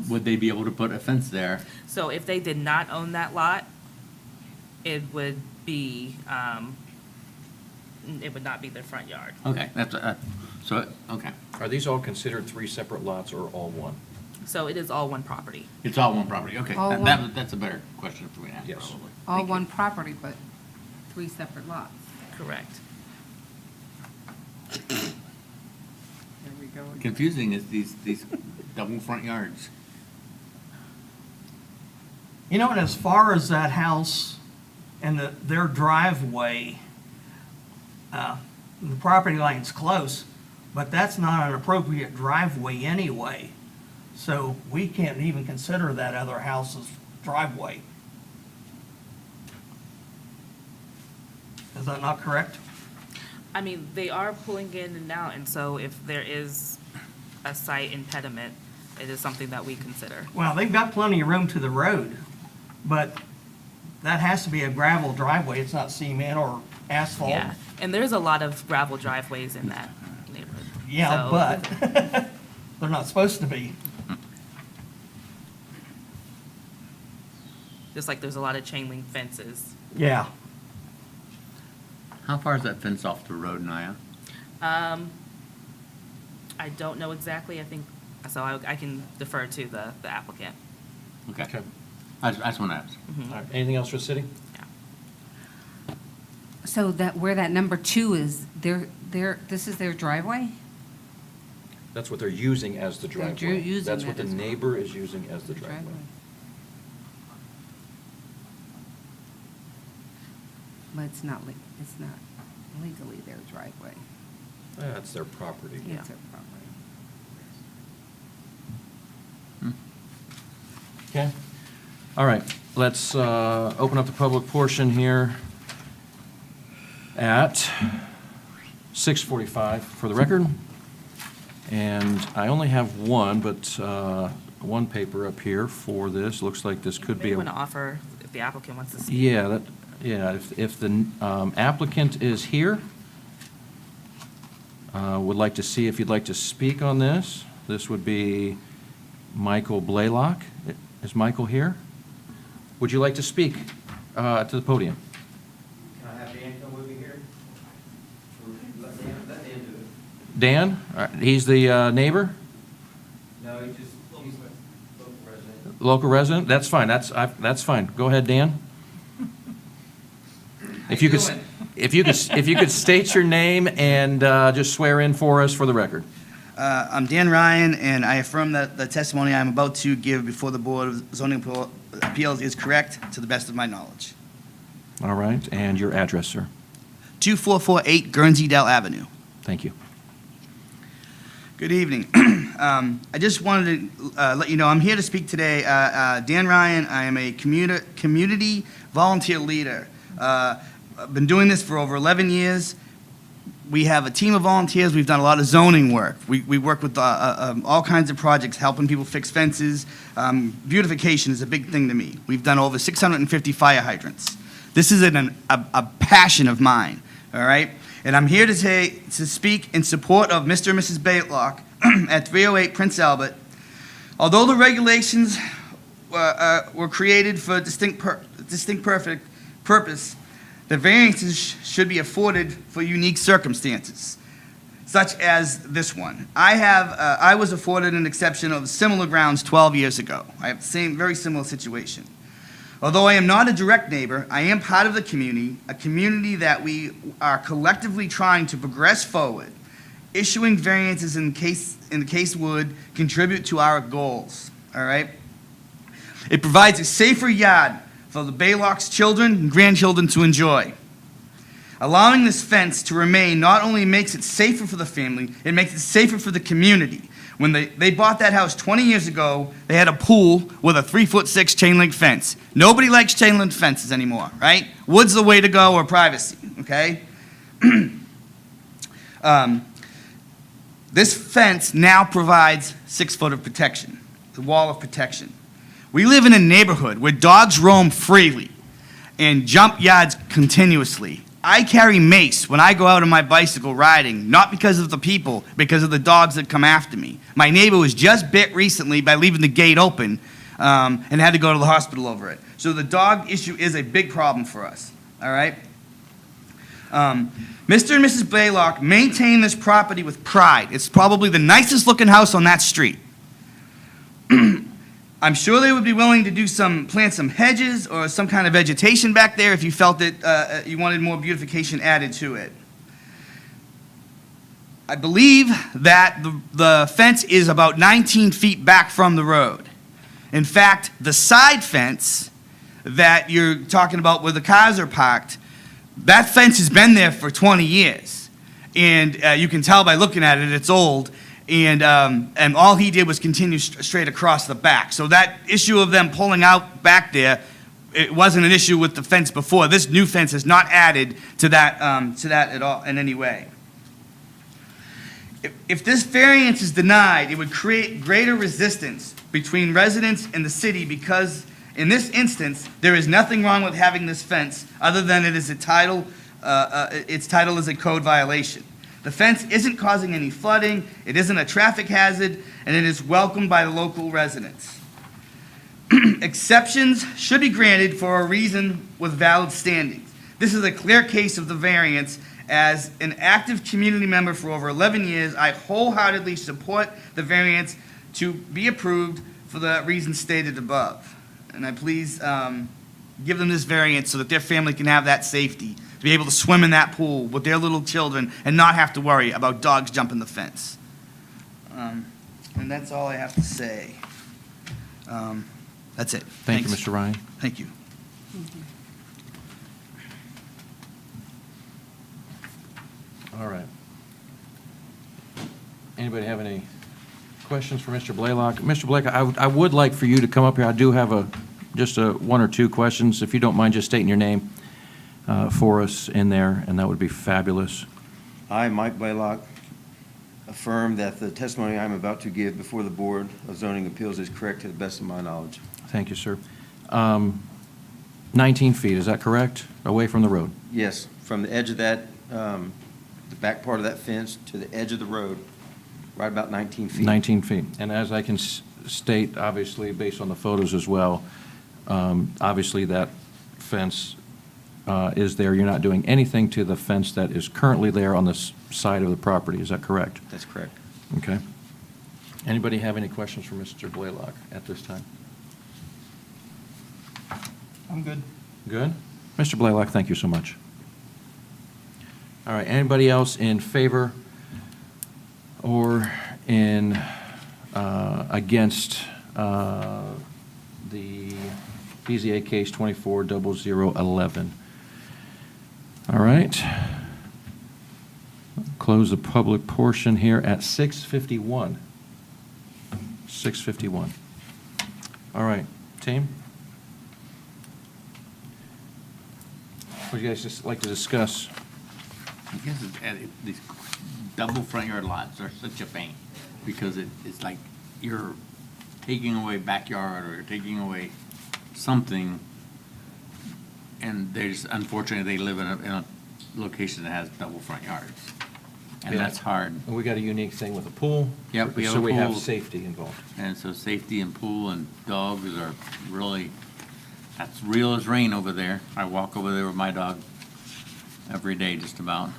would they be able to put a fence there? So if they did not own that lot, it would be, it would not be their front yard. Okay, that's, okay. Are these all considered 3 separate lots or all one? So it is all one property. It's all one property, okay. All That's a better question for me to ask, Yes. probably. All Thank you. one property, but 3 separate lots. Correct. There we go. Confusing is these double front yards. You know, and as far as that house and their driveway, the property line's close, but that's not an appropriate driveway anyway. So we can't even consider that other house's driveway. Is that not correct? I mean, they are pulling in and out, and so if there is a site impediment, it is something that we consider. Well, they've got plenty of room to the road, but that has to be a gravel driveway. It's not cement or asphalt. Yeah, and there's a lot of gravel driveways in that neighborhood. Yeah, So- but they're not supposed to be. Just like there's a lot of chain link fences. Yeah. How far is that fence off the road, Naya? I don't know exactly, I think, so I can defer to the applicant. Okay. Okay. I just want to ask. All right, anything else for the city? So that, where that number 2 is, this is their driveway? That's what they're using as the They're driveway. using That's what that the as- neighbor is using as the driveway. But it's not legally their driveway. That's their property. It's their property. Okay. All right, let's open up the public portion here at 6:45 for the record. And I only have one, but one paper up here for this. Looks like this could be Maybe a... want to offer, if the applicant wants to speak. Yeah, if the applicant is here, would like to see if you'd like to speak on this. This would be Michael Blaylock. Is Michael here? Would you like to speak to the podium? Can I have Dan come with me here? Let Dan do it. Dan? All right, he's the neighbor? No, he's local resident. Local resident? That's fine, that's fine. Go ahead, Dan. If you could, doing? if you could state your name and just swear in for us for the record. I'm Dan Ryan, and I affirm that the testimony I'm about to give before the Board of Zoning Appeals is correct to the best of my knowledge. All right, and your address, sir. 2448 Guernsey-Dell Avenue. Thank you. Good evening. I just wanted to let you know, I'm here to speak today. Dan Ryan, I am a community volunteer leader. I've been doing this for over 11 years. We have a team of volunteers. We've done a lot of zoning work. We work with all kinds of projects, helping people fix fences. Beautification is a big thing to me. We've done over 650 fire hydrants. This is a passion of mine, all right? And I'm here to speak in support of Mr. and Mrs. Blaylock at 308 Prince Albert. Although the regulations were created for a distinct purpose, the variances should be afforded for unique circumstances, such as this one. I was afforded an exception of similar grounds 12 years ago. I have the very similar situation. Although I am not a direct neighbor, I am part of the community, a community that we are collectively trying to progress forward. Issuing variances in the case would contribute to our goals, all right? It provides a safer yard for the Blaylock's children and grandchildren to enjoy. Allowing this fence to remain not only makes it safer for the family, it makes it safer for the community. When they bought that house 20 years ago, they had a pool with a 3'6" chain link fence. Nobody likes chain link fences anymore, right? Wood's the way to go, or privacy, okay? This fence now provides 6 foot of protection, the wall of protection. We live in a neighborhood where dogs roam freely and jump yards continuously. I carry mace when I go out on my bicycle riding, not because of the people, because of the dogs that come after me. My neighbor was just bit recently by leaving the gate open and had to go to the hospital over it. So the dog issue is a big problem for us, all right? Mr. and Mrs. Blaylock maintain this property with pride. It's probably the nicest looking house on that street. I'm sure they would be willing to plant some hedges or some kind of vegetation back there if you felt that you wanted more beautification added to it. I believe that the fence is about 19 feet back from the road. In fact, the side fence that you're talking about where the cars are parked, that fence has been there for 20 years. And you can tell by looking at it, it's old. And all he did was continue straight across the back. So that issue of them pulling out back there, it wasn't an issue with the fence before. This new fence has not added to that at all in any way. If this variance is denied, it would create greater resistance between residents and the city because in this instance, there is nothing wrong with having this fence other than its title is a code violation. The fence isn't causing any flooding, it isn't a traffic hazard, and it is welcomed by the local residents. Exceptions should be granted for a reason with valid standings. This is a clear case of the variance. As an active community member for over 11 years, I wholeheartedly support the variance to be approved for the reasons stated above. and I please give them this variance so that their family can have that safety, to be able to swim in that pool with their little children and not have to worry about dogs jumping the fence. And that's all I have to say. That's it. Thank you, Thanks. Mr. Ryan. Thank you. All right. Anybody have any questions for Mr. Blaylock? Mr. Blaylock, I would like for you to come up here. I do have just one or two questions. If you don't mind just stating your name for us in there, and that would be fabulous. I, Mike Blaylock, affirm that the testimony I'm about to give before the Board of Zoning Appeals is correct to the best of my knowledge. Thank you, sir. 19 feet, is that correct? Away from the road? Yes, from the edge of that, the back part of that fence to the edge of the road, right about 19 feet. 19 feet. And as I can state, obviously, based on the photos as well, obviously that fence is there. You're not doing anything to the fence that is currently there on the side of the property. Is that correct? That's correct. Okay. Anybody have any questions for Mr. Blaylock at this time? I'm good. Good? Mr. Blaylock, thank you so much. All right, anybody else in favor or in, against the BZA case 24-0011? All right. Close the public portion here at 6:51. 6:51. All right, team? Would you guys just like to discuss? I guess these double front yard lots are such a pain, because it's like you're taking away backyard, or you're taking away something, and unfortunately, they live in a location that has double front yards. And Yeah. that's hard. And we got a unique thing with a pool. Yep, we have So a we have pool. safety involved. And so safety and pool and dogs are really, that's real as rain over there. I walk over there with my dog every day, just about.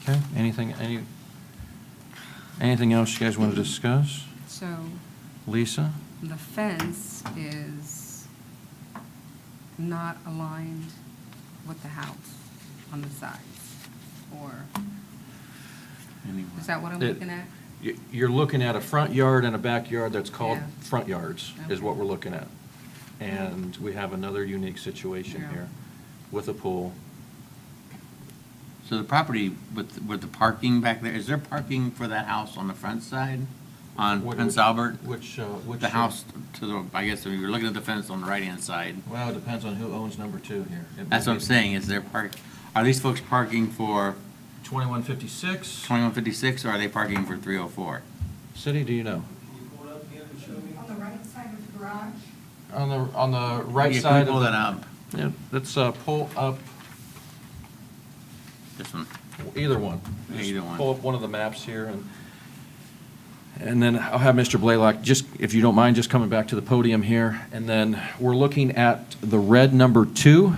Okay, anything else you guys want to discuss? So Lisa? the fence is not aligned with the house on the sides, or Anyway. is that what I'm It- looking at? You're looking at a front yard and a backyard that's called Yeah. front yards, is Okay. what we're looking at. And we have another unique situation Yeah. here with a pool. So the property with the parking back there, is there parking for that house on the front side? On Prince Albert? Which, The house to the, I guess if you're looking at the fence on the right-hand side. Well, it depends on who owns number 2 here. It That's would what I'm be saying, is there are these folks parking for 2156. 2156, or are they parking for 304? City, do you know? On the right side of the garage? On the right Yeah, side can we pull of that up? Yeah, let's pull up This one. either one. Yeah, Just either one. Pull up one of the maps here, and then I'll have Mr. Blaylock, just, if you don't mind, just coming back to the podium here. And then we're looking at the red number 2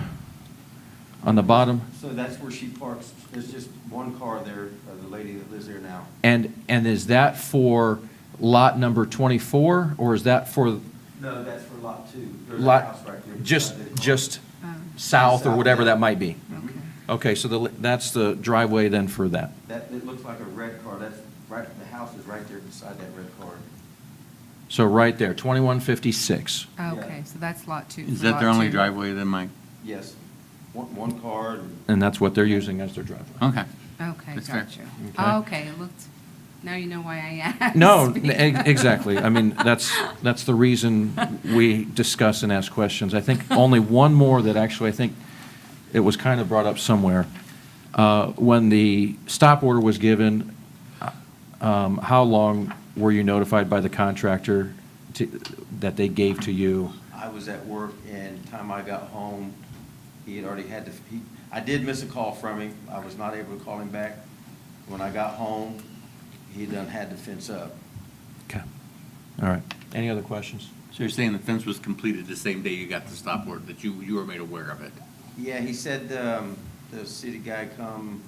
on the bottom. So that's where she parks. There's just one car there, the lady that lives there now. And is that for lot number 24, or is that for No, that's for lot 2. There's a lot, house right there. just Oh, south or South, whatever yeah. that might be? okay. Okay, so that's the driveway then for that. That, it looks like a red car. That's right, the house is right there beside that red car. So right there, 2156. Okay, so that's lot 2. Is for that lot their only 2. driveway then, Mike? Yes. One car and And that's what they're using as their driveway. Okay. Okay, That's fair. gotcha. Okay. Okay, it looked, now you know why I asked. No, exactly. I mean, that's the reason we discuss and ask questions. I think only one more that actually, I think it was kind of brought up somewhere. When the stop order was given, how long were you notified by the contractor that they gave to you? I was at work, and time I got home, he had already had I did miss a call from him. I was not able to call him back. When I got home, he done had the fence up. Okay. All right. Any other questions? So you're saying the fence was completed the same day you got the stop order, that you were made aware of it? Yeah, he said, the city guy come,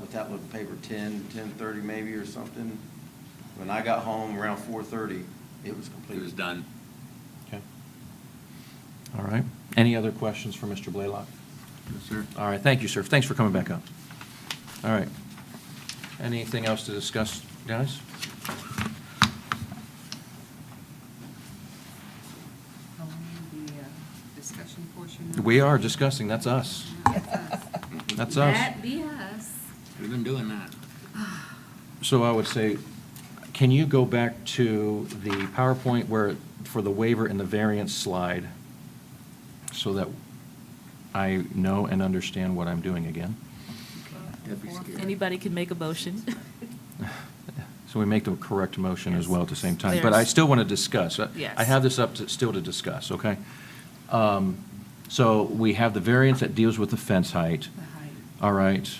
without looking at paper, 10:30 maybe or something. When I got home around 4:30, It was It completed. was done. Okay. All right. Any other questions for Mr. Blaylock? Yes, sir. All right, thank you, sir. Thanks for coming back up. All right. Anything else to discuss, guys? Are we in the discussion portion now? We are discussing, that's us. That's us. That be us. We've been doing that. So I would say, can you go back to the PowerPoint where, for the waiver and the variance slide, so that I know and understand what I'm doing again? That'd be scary. Anybody can make a motion. So we make the correct motion as Yes. well at the same time. But I There's- still want to discuss. Yes. I have this up to, still to discuss, okay? So we have the variance that deals with the fence height. The height, All right.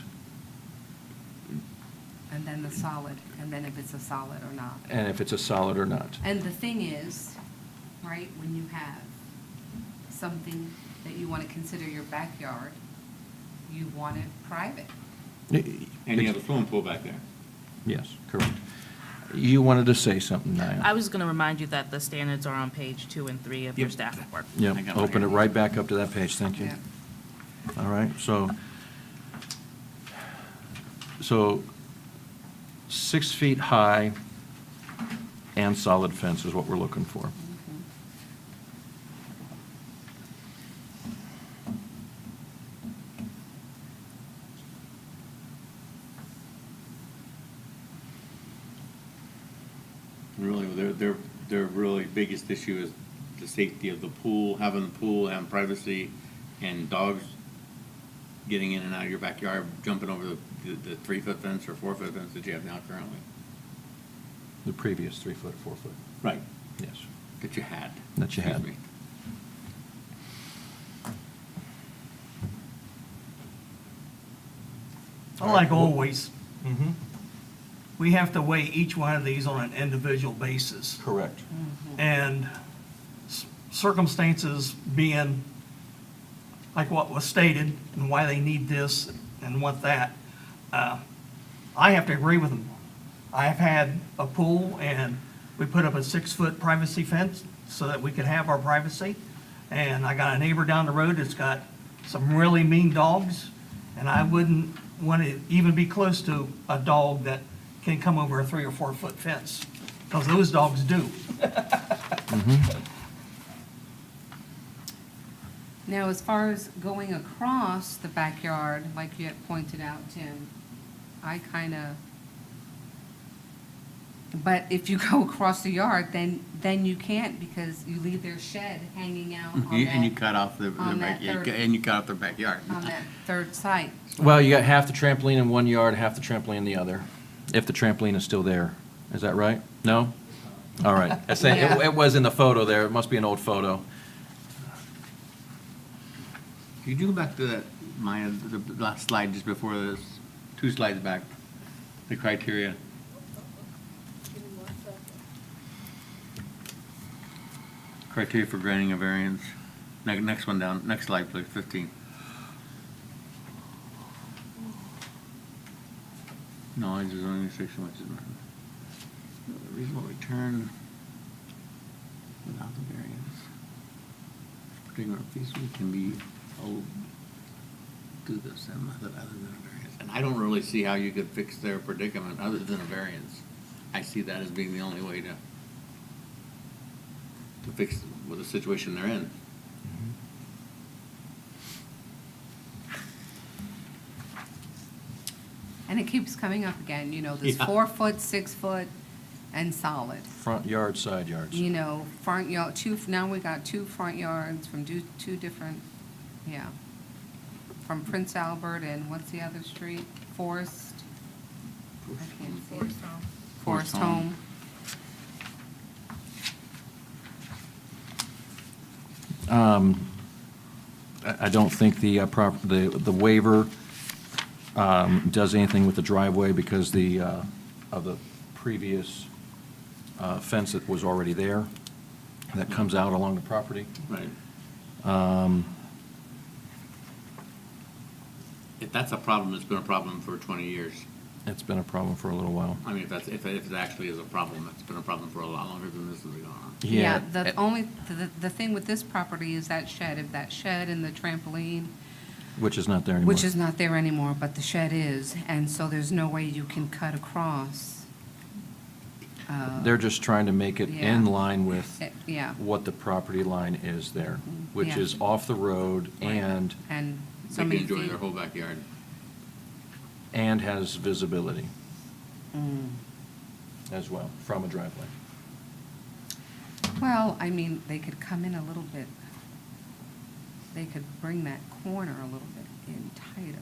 and then the solid, and then if it's a solid or not. And if it's a solid or not. And the thing is, right, when you have something that you want to consider your backyard, you want it private. And you have a swimming pool back there. Yes, correct. You wanted to say something, I Nia? was going to remind you that the standards are on page 2 and 3 of your Yep. staff report. Yep, I got open it here. right back up to that page, thank you. Yeah. All right, so 6 feet high and solid fence is what we're looking for. Really, their really biggest issue is the safety of the pool, having the pool, having privacy, and dogs getting in and out of your backyard, jumping over the 3-foot fence or 4-foot fence that you have now currently. The previous 3 foot, 4 foot. Right. Yes. That you had. That you had. Excuse me. Like always, Mm-hmm. we have to weigh each one of these on an individual basis. Correct. And circumstances being like what was stated and why they need this and what that, I have to agree with them. I've had a pool and we put up a 6-foot privacy fence so that we could have our privacy. And I got a neighbor down the road that's got some really mean dogs, and I wouldn't want to even be close to a dog that can come over a 3 or 4 foot fence, because those dogs do. Now, as far as going across the backyard, like you had pointed out, Tim, I kind of, but if you go across the yard, then you can't, because you leave their shed hanging out on And you that, cut off on that third- and you cut off their backyard. on that third site. Well, you got half the trampoline in one yard, half the trampoline in the other, if the trampoline is still there. Is that right? No? All right. I say, Yeah. it was in the photo there. It must be an old photo. Could you go back to that, Maya, the last slide just before this, 2 slides back, the criteria? Criteria for granting a variance. Next one down, next slide, please, 15. Knowledge is only restriction which is reasonable return without the variance. Particular fees can be owed to the same method other than a variance. And I don't really see how you could fix their predicament other than a variance. I see that as being the only way to fix with the situation they're in. And it keeps coming up again, you know, this Yeah. 4-foot, 6-foot, and solid. Front yard, side yards. You know, front yard, now we got 2 front yards from two different, yeah. From Prince Albert and what's the other street? Forest? I can't see it. Forest Home. I don't think the waiver does anything with the driveway because of the previous fence that was already there that comes out along the property. Right. If that's a problem, it's been a problem for 20 years. It's been a problem for a little while. I mean, if it actually is a problem, it's been a problem for a lot longer than this has been going on. Yeah, the thing with this property is that shed, if that shed and the trampoline, Which is not there anymore. which is not there anymore, but the shed is, and so there's no way you can cut across. They're just trying to make it in Yeah. line with Yeah. what the property line is there, which Yeah. is off the road Right. and And They so can many enjoy feet. their whole backyard. has visibility as well from a driveway. Well, I mean, they could come in a little bit, they could bring that corner a little bit in tighter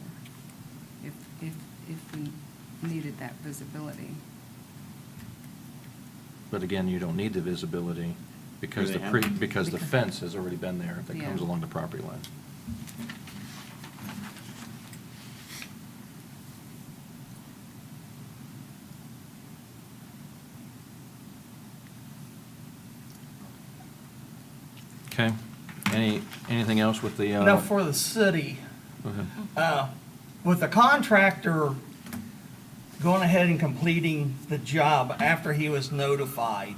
if we needed that visibility. But again, you don't need the visibility because Do the they have it? because the fence has already been there that Yeah. comes along the property line. Okay. Anything else with the? Now, for the city, Go ahead. with the contractor going ahead and completing the job after he was notified,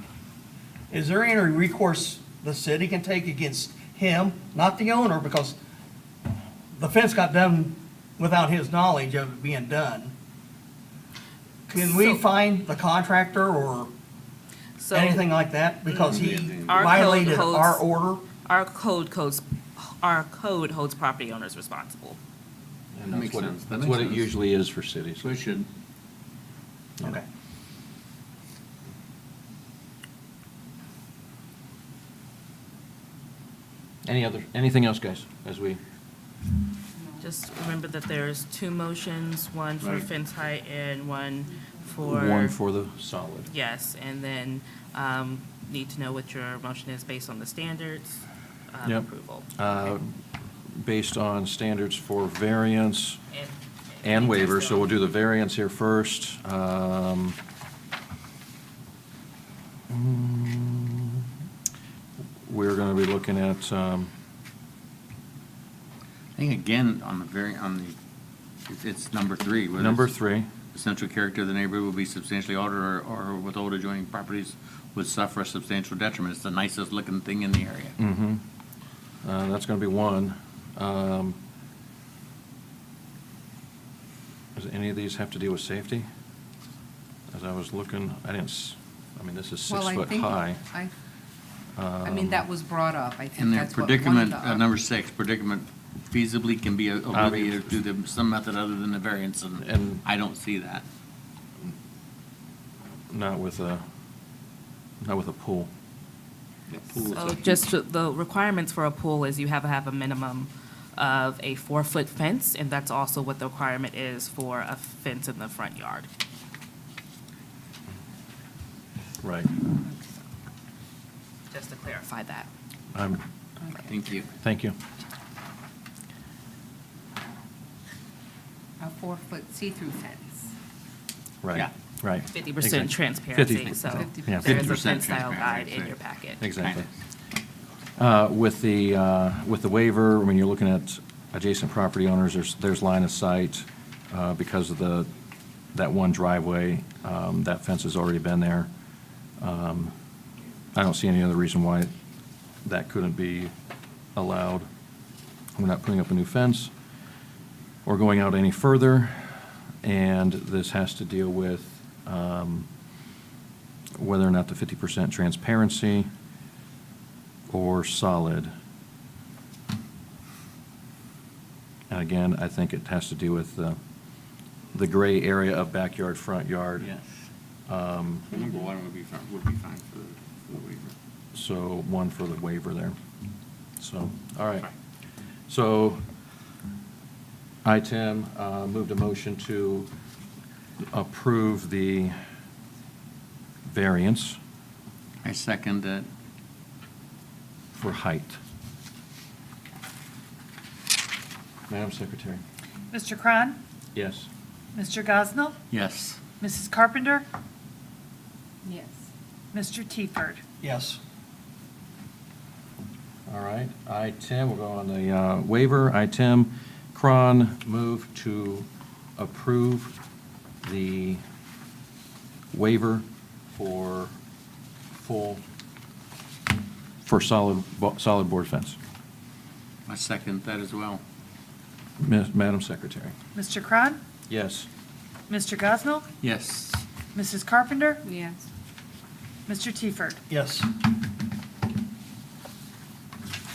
is there any recourse the city can take against him, not the owner, because the fence got done without his knowledge of it being done? Can we So- find the contractor or So anything like that because he Our code violated holds- our order? Our code holds property owners responsible. And That that's makes what sense. That that's makes what it sense. usually is for cities. So it should. Okay. Anything else, guys, as we, Just remember that there's two motions, one for Right. fence height and one for. one for the solid. Yes, and then need to know what your motion is based on the standards Yep. approval. Based on standards for variance And- and waivers, just so we'll on- do the variance here first. We're going to be looking at, I think again, it's number 3. where number it's- 3. The central character of the neighborhood will be substantially altered or with old adjoining properties would suffer a substantial detriment. It's the nicest looking thing in the area. Mm-hmm. That's going to be 1. Does any of these have to do with safety? As I was looking, I mean, this is Well, 6 I foot think high. I mean, that was brought up. I And think their that's what one of predicament, the. number 6, predicament feasibly can be alleviated through some method other than the variance, And- and I don't see that. Not with a pool. So just the requirements for a pool is you have to have a minimum of a 4-foot fence, and that's also what the requirement is for a fence in the front yard. Right. Just to clarify that. Thank you. Thank you. A 4-foot see-through fence. Right. Yeah. Right. 50% Exactly. transparency, 50. so 50%. Yeah, there is a 50% fence style guide transparency. in your packet. Exactly. With the waiver, when you're looking at adjacent property owners, there's line of sight because of that one driveway. That fence has already been there. I don't see any other reason why that couldn't be allowed. We're not putting up a new fence or going out any further, and this has to deal with whether or not the 50% transparency or solid. And again, I think it has to do with the gray area of backyard, front yard. Yes. Number 1 would be fine for the waiver. So 1 for the waiver there. So, all right. So I, Tim, moved a motion to approve the variance I second that. for height. Madam Secretary? Mr. Cron? Yes. Mr. Gosnell? Yes. Mrs. Carpenter? Yes. Mr. Tieford? Yes. All right. I, Tim, we'll go on the waiver. I, Tim, Cron, move to approve the waiver for solid board fence. I second that as well. Madam Secretary? Mr. Cron? Yes. Mr. Gosnell? Yes. Mrs. Carpenter? Yes. Mr. Tiefert? Yes.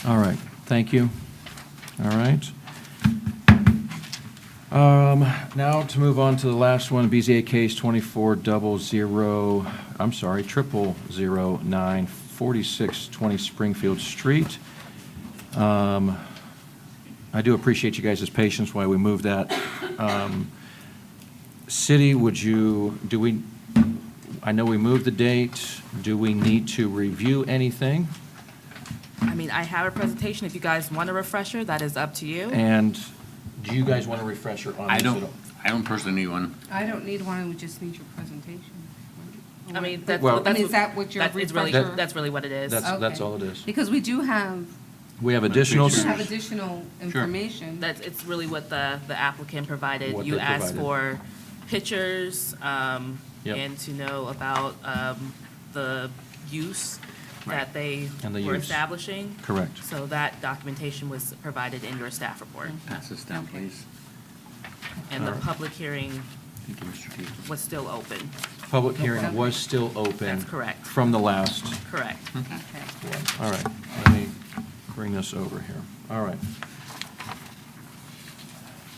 All right, thank you. All right. Now to move on to the last one, BZA case 009 4620 Springfield Street. I do appreciate you guys' patience while we move that. City, I know we moved the date. Do we need to review anything? I mean, I have a presentation. If you guys want a refresher, that is up to you. And do you guys want a refresher on this at all? I don't personally need one. I don't need one, we just need your presentation. I mean, Well- that's. Is that what your it's really- refresher? That's really what it is. That's Okay. all it is. Because we do have, We have additional, we have additional information. It's really what the applicant provided. What You they asked provided. for pictures, Yep. and to know about, the use that they And the were use. establishing. Correct. So that documentation was provided in your staff report. Pass this down, Okay. please. And the Alright. public hearing Thank you, Mr. Keith. was still open. public hearing was still open. That's correct. From the last Correct. Okay. one. All right, let me bring this over here. All right.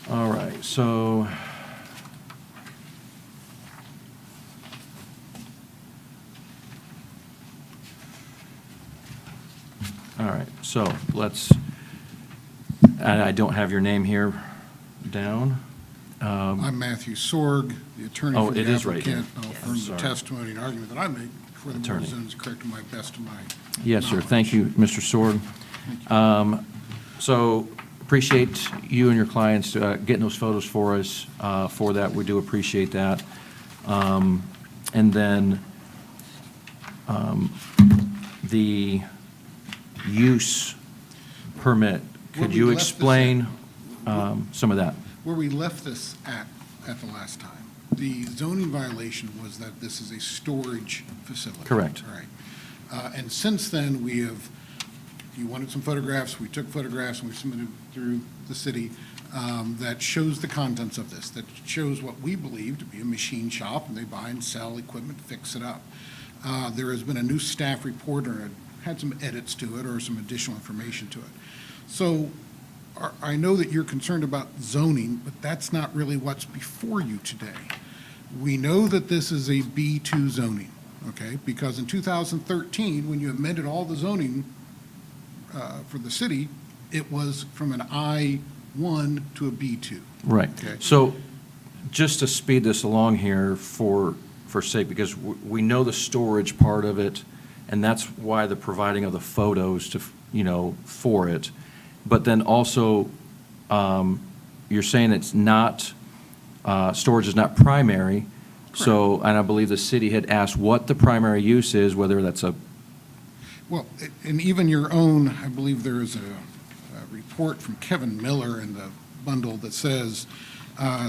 All right, so. All right, so let's, and I don't have your name here down. I'm Matthew Sorg, the attorney Oh, for the it is right here. applicant. I'll Yes. affirm the Sorry. testimony and argument that I make before the board Attorney. of Zoning is correct to my best of my Yes, sir. knowledge. Thank you, Mr. Sword. So appreciate you and your clients getting those photos for us. For that, we do appreciate that. And then the use permit, Where could we you left this explain some of that? Where we left this at the last time, the zoning violation was that this is a storage facility. Correct. Right. And since then, we have, you wanted some photographs, we took photographs, and we submitted through the city that shows the contents of this, that shows what we believe to be a machine shop, and they buy and sell equipment, fix it up. There has been a new staff report, or it had some edits to it, or some additional information to it. So I know that you're concerned about zoning, but that's not really what's before you today. We know that this is a B2 zoning, okay? Because in 2013, when you amended all the zoning for the city, it was from an I1 to a B2. Right. Okay. So just to speed this along here for sake, because we know the storage part of it, and that's why the providing of the photos to, for it. But then also, you're saying it's not, storage is not primary. So, and I believe the city had asked what the primary use is, whether that's a, Well, and even your own, I believe there is a report from Kevin Miller in the bundle that says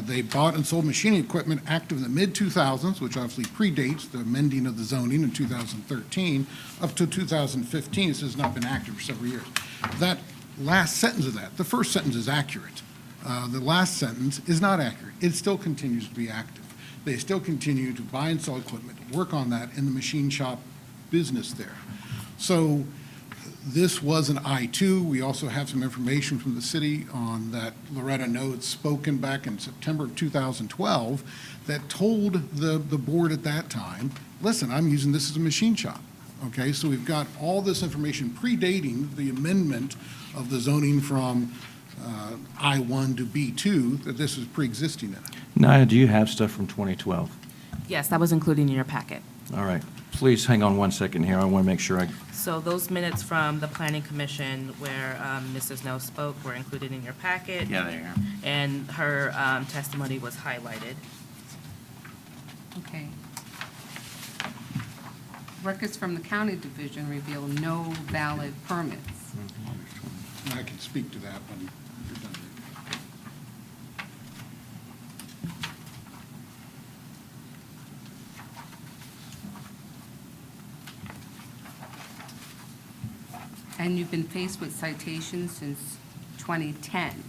they bought and sold machining equipment active in the mid-2000s, which obviously predates the amending of the zoning in 2013, up to 2015. It says not been active for several years. That last sentence of that, the first sentence is accurate. The last sentence is not accurate. It still continues to be active. They still continue to buy and sell equipment, work on that in the machine shop business there. So this was an I-2. We also have some information from the city on that Loretta Notes spoken back in September of 2012 that told the board at that time, listen, I'm using this as a machine shop. Okay, so we've got all this information predating the amendment of the zoning from I-1 to B2, that this was pre-existing in it. Naya, do you have stuff from 2012? Yes, that was included in your packet. All right. Please hang on one second here. I want to make sure So those minutes from the planning commission where Mrs. No spoke were included in your packet. Yeah, they are. And her testimony was highlighted. Okay. Records from the county division reveal no valid permits. And I can speak to that when you're done. And you've been faced with citations since 2010.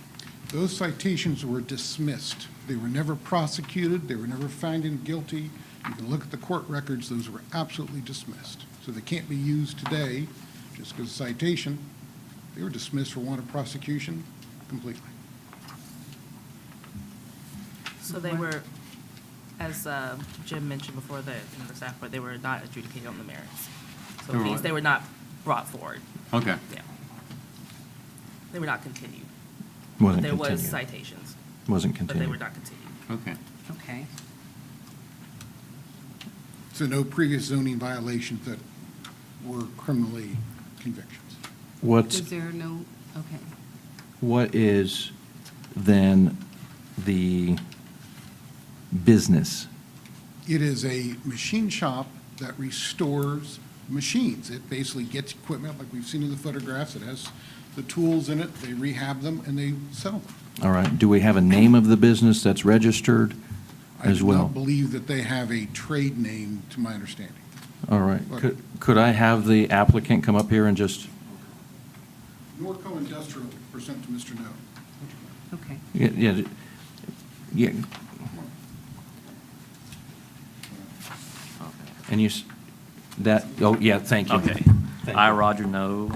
Those citations were dismissed. They were never prosecuted, they were never found guilty. You can look at the court records, those were absolutely dismissed. So they can't be used today just because of citation. They were dismissed for want of prosecution completely. So they were, as Jim mentioned before, the staff, but they were not adjudicated on the merits. So They it were means what? they were not brought forward. Okay. Yeah. They were not continued. Wasn't There was continued. citations, Wasn't but they were continued. not continued. Okay. Okay. So no previous zoning violations that were criminally convictions. What's, Is there no, okay. what is then the business? It is a machine shop that restores machines. It basically gets equipment, like we've seen in the photographs. It has the tools in it, they rehab them, and they sell them. All right, do we have a name of the business that's registered as I do well? not believe that they have a trade name, to my understanding. All right, could I have the applicant come up here and just, Norco Industrial, present to Mr. No. Okay. yeah, and you, oh, yeah, thank you. Okay. Thank I, you. Roger No,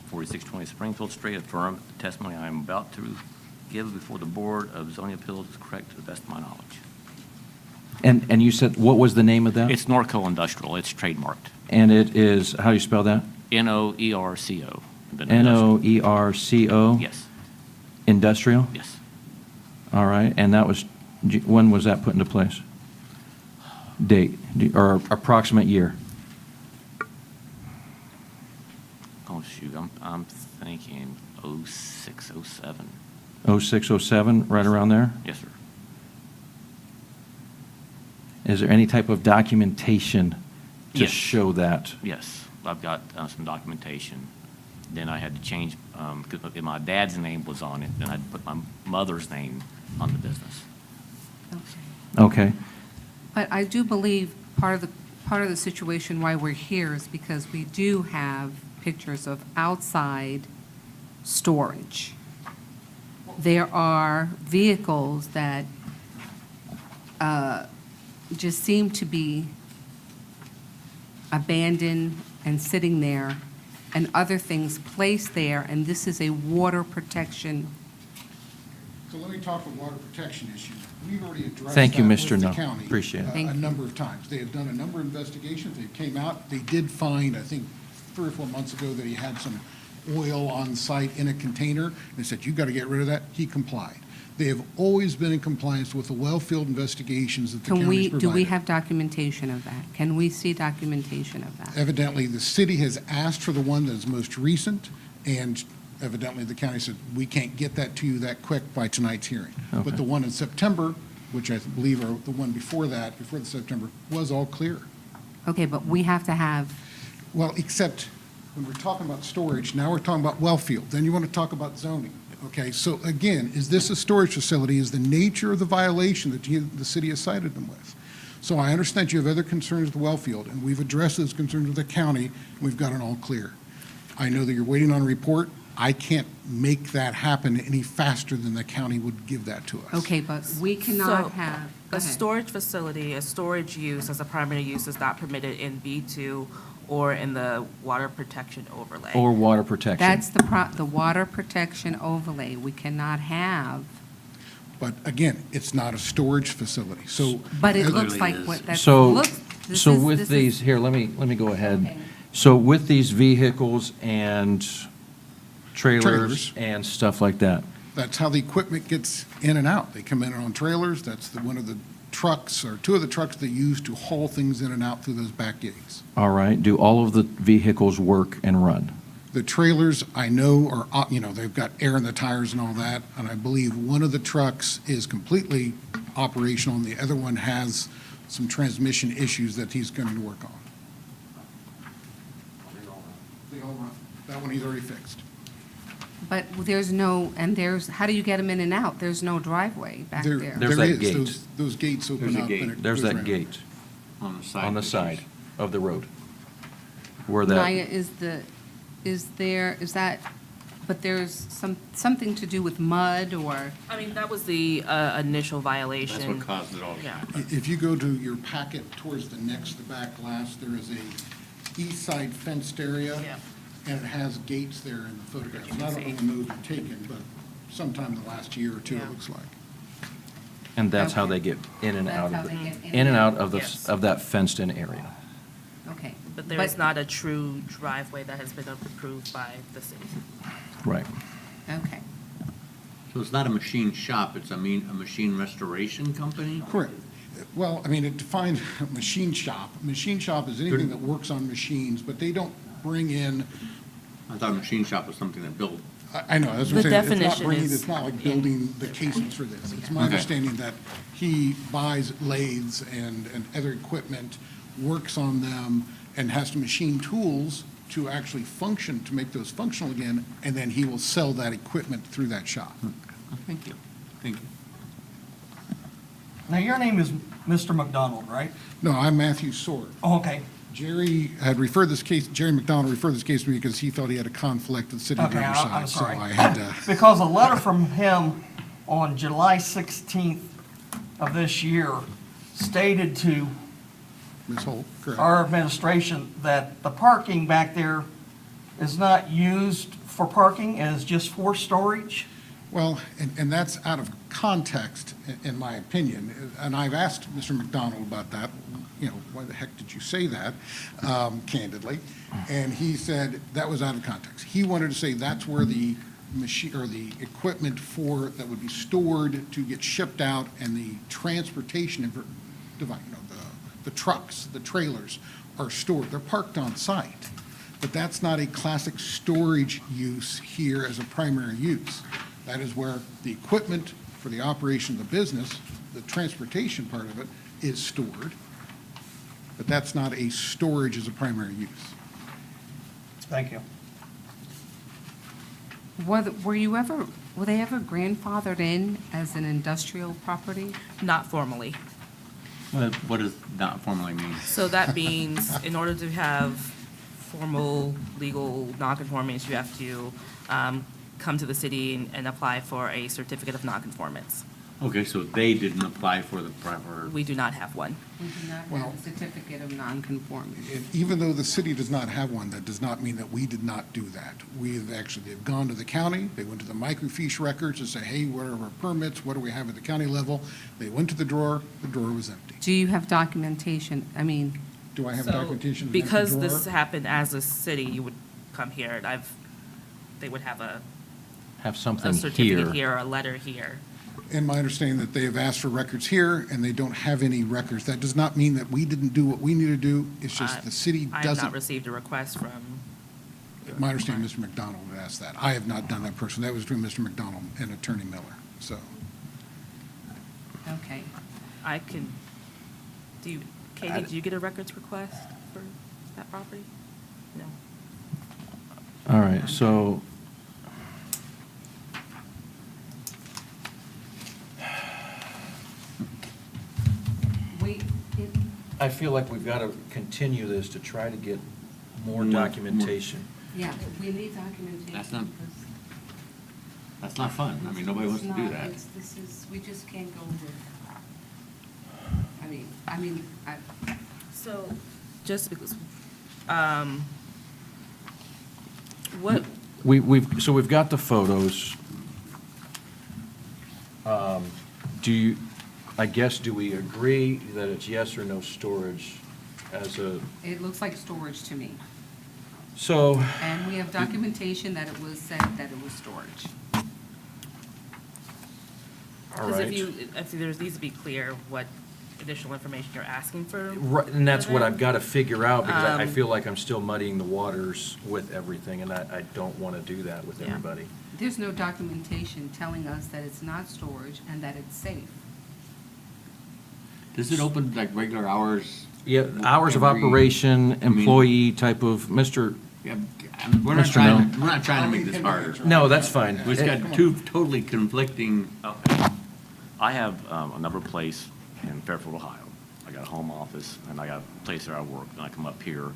4620 Springfield Street, affirm the testimony I am about to give before the Board of Zoning Appeals is correct to the best of my knowledge. And you said, what was the name of that? It's Norco Industrial. It's trademarked. And it is, how do you spell that? Noerco. Noerco? Yes, Industrial? yes. All right, and that was, when was that put into place? Date, or approximate year? Oh, shoot, I'm thinking 06, 07. 06, 07, right around there? Yes, sir. Is there any type of documentation to Yes. show that? Yes, I've got some documentation. Then I had to change, because my dad's name was on it, then I had to put my mother's name on the business. Okay. Okay, But I do believe part of the situation why we're here is because we do have pictures of outside storage. There are vehicles that just seem to be abandoned and sitting there, and other things placed there, and this is a water protection. So let me talk about water protection issues. We've already addressed Thank you, that Mr. with the No. county. Appreciate it. Thank A you. number of times. They have done a number of investigations. They came out, they did find, I think, 3 or 4 months ago that he had some oil on site in a container. They said, you've got to get rid of that. He complied. They have always been in compliance with the well field investigations that the Can county's we, provided. do we have documentation of that? Can we see documentation of that? Evidently, the city has asked for the one that is most recent, and evidently, the county said, we can't get that to you that quick by tonight's hearing. Okay. But the one in September, which I believe are the one before that, before the September, was all clear. Okay, but we have to have, Well, except when we're talking about storage, now we're talking about well field, then you want to talk about zoning. Okay, so again, is this a storage facility? Is the nature of the violation that the city has cited them with? So I understand you have other concerns with the well field, and we've addressed those concerns with the county, and we've got it all clear. I know that you're waiting on a report. I can't make that happen any faster than the county would give that to us. okay, but we cannot So, have, go A ahead. storage facility, a storage use as a primary use is not permitted in B2 or in the water protection overlay. or water protection? That's the water protection overlay. We cannot have, But again, it's not a storage facility, so. but it as- looks like what, that So, looks. this so is- with this these, is- here, let me go ahead. Okay. So with these vehicles and trailers Trailers. and stuff like that, That's how the equipment gets in and out. They come in on trailers. That's one of the trucks, or 2 of the trucks they use to haul things in and out through those back gates. all right, do all of the vehicles work and run? The trailers, I know, are, they've got air in the tires and all that, and I believe one of the trucks is completely operational, and the other one has some transmission issues that he's going to work on. They all run. That one he's already fixed. But there's no, how do you get them in and out? There's no driveway back there. There's There that is. gate. Those gates open There's a up. gate. and it There's goes that around. gate On the side. on the pictures. side of the road. Where Maya, that, is the, is that, but there's something to do with mud or? I mean, that was the initial violation. That's what caused it all to Yeah. happen. If you go to your packet towards the next to back last, there is a east side fenced area. Yeah. And it has gates there in the photographs. And I don't know see. when those were taken, but sometime in the last year or two, Yeah. it looks like. And that's how Okay. they get in and That's out how of, they get in and out of Yes. of that fenced-in area. Okay. But there is not a true driveway that has been approved by the city. Right. Okay. So it's not a machine shop, it's a machine restoration company? Correct. Well, I mean, it defines a machine shop. Machine shop is anything that works on machines, but they don't bring in, I thought a machine shop was something that built. I know, that's what I'm The saying. It's not definition bringing, is- it's not like building the cases for this. It's my Okay. understanding that he buys lathes and other equipment, works on them, and has to machine tools to actually function, to make those functional again, and then he will sell that equipment through that shop. Thank you. Thank you. Now, your name is Mr. McDonald, right? No, I'm Matthew Sword. Oh, okay. Jerry had referred this case, Jerry McDonald referred this case to me because he felt he had a conflict with the city of Okay, Riverside. I'm sorry. So I had to, Because a letter from him on July 16th of this year stated to Ms. Holt, correct. our administration that the parking back there is not used for parking, and is just for storage. Well, and that's out of context, in my opinion. And I've asked Mr. McDonald about that, you know, why the heck did you say that, candidly? And he said that was out of context. He wanted to say that's where the machine, or the equipment for, that would be stored to get shipped out, and the transportation, you know, the trucks, the trailers are stored. They're parked on site. But that's not a classic storage use here as a primary use. That is where the equipment for the operation of the business, the transportation part of it, is stored. But that's not a storage as a primary use. Thank you. Were they ever grandfathered in as an industrial property? Not formally. What does not formally mean? So that means in order to have formal legal nonconformance, you have to come to the city and apply for a certificate of nonconformance. Okay, so they didn't apply for the proper. We do not have one. We do not Well- have a certificate of nonconformity. And even though the city does not have one, that does not mean that we did not do that. They've gone to the county, they went to the microfiche records and say, hey, what are our permits, what do we have at the county level? They went to the drawer was empty. Do you have documentation? I mean, Do I have So, documentation of the empty because drawer? this happened as a city, you would come here, and they would have Have a something certificate here. here, or a letter here. And my understanding that they have asked for records here, and they don't have any records. That does not mean that we didn't do what we need to do. It's just the city I have not doesn't. received a request from. My understanding, Mr. McDonald would ask that. I have not done that personally. That was between Mr. McDonald and Attorney Miller, so. okay. I can, Katie, did you get a records request for that property? No. All right, so I feel like we've got to continue this to try to get more More- documentation. Yeah, we need documentation. That's not- because That's not fun. I mean, nobody wants to it's do not- that. This is, we just can't go with, I So, just because, what, We've got the photos. Do we agree that it's yes or no storage as a, it looks like storage to me. so, And we have documentation that it was said that it was storage. all because right. if there needs to be clear what additional information you're asking for. Right, and that's what I've got to figure out, because I Um, feel like I'm still muddying the waters with everything, and I don't want to do that with Yeah. everybody. There's no documentation telling us that it's not storage and that it's safe. Does it open like regular hours? Yeah, hours of Every- operation, I mean- employee type of, Mr. Yeah, I mean, we're not Mr. trying, Mel. we're not trying to make this harder. No, that's fine. We've got two totally conflicting. Okay. I have another place in Fairfield, Ohio. I got a home office, and I got a place where I work, and I come up here,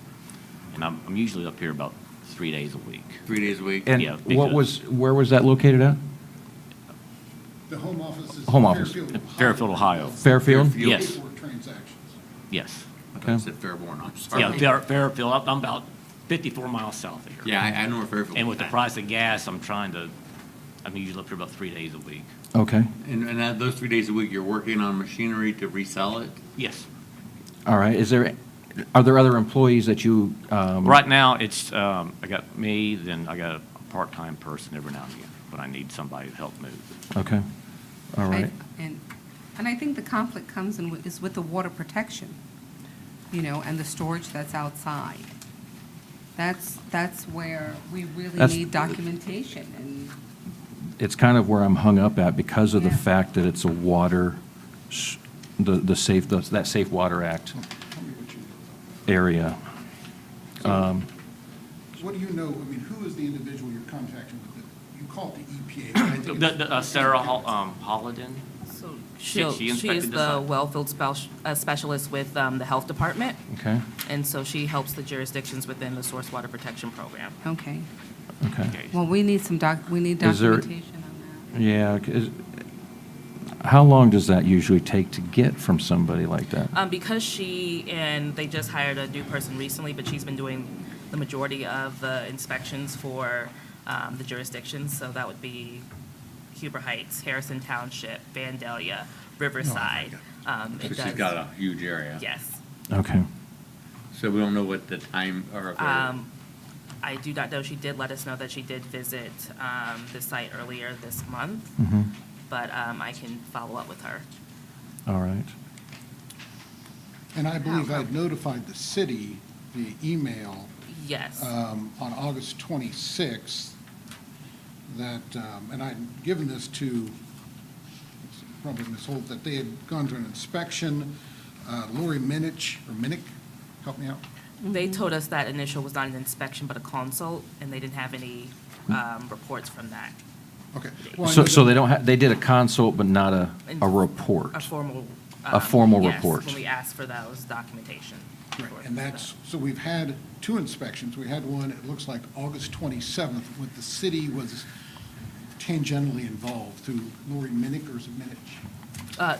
and I'm usually up here about 3 days a week. 3 days a week? And Yeah, where was that located at? The home office is. Home office. Fairfield, Ohio. Fairfield? Yes, Paperwork transactions. yes. I thought it said Fairborn, I'm sorry. Yeah, Fairfield, I'm about 54 miles south of here. Yeah, I know where Fairfield is. And with the price of gas, I'm usually up here about 3 days a week. Okay, And those 3 days a week, you're working on machinery to resell it? Yes. all right. Are there other employees that you? Right now, it's, I got me, then I got a part-time person every now and again, but I need somebody to help move. Okay, all right. And I think the conflict comes in is with the water protection, and the storage that's outside. That's where we really That's- need documentation and. It's kind of where I'm hung up at because of the Yeah. fact that it's a water, that Safe Water Act Tell me what you know. area. What do you know, I mean, who is the individual you're contacting with you call it the EPA, but I think it's- Sarah Hollidan? So She she inspected is the the site. wellfield specialist with the health department, Okay, and so she helps the jurisdictions within the source water protection program. Okay. okay. Well, we need we need Is there- documentation on that. Yeah, how long does that usually take to get from somebody like that? Because they just hired a new person recently, but she's been doing the majority of the inspections for the jurisdictions, so that would be Huber Heights, Harrison Township, Vandalia, Riverside. So It she's does- got a huge area. Yes. Okay, So we don't know what the time, or if I do not know, she did let us know that she did visit the site earlier this month, mhm, but I can follow up with her. all right. And I believe I'd notified the city via email Yes. on August 26th that, and I'd given this to probably Ms. Holt, that they had gone to an inspection. Lori Minich, help me out. They told us that initial was not an inspection, but a consult, and they didn't have any reports from that. Okay. Well, I So know so that- they don't have, they did a consult, but not a report? A formal. A formal yes, report. when we asked for those documentation. Right, and that's, so we've had two inspections. We had one, it looks like August 27th, when the city was tangentially involved through Lori Minnick, or is it Minich?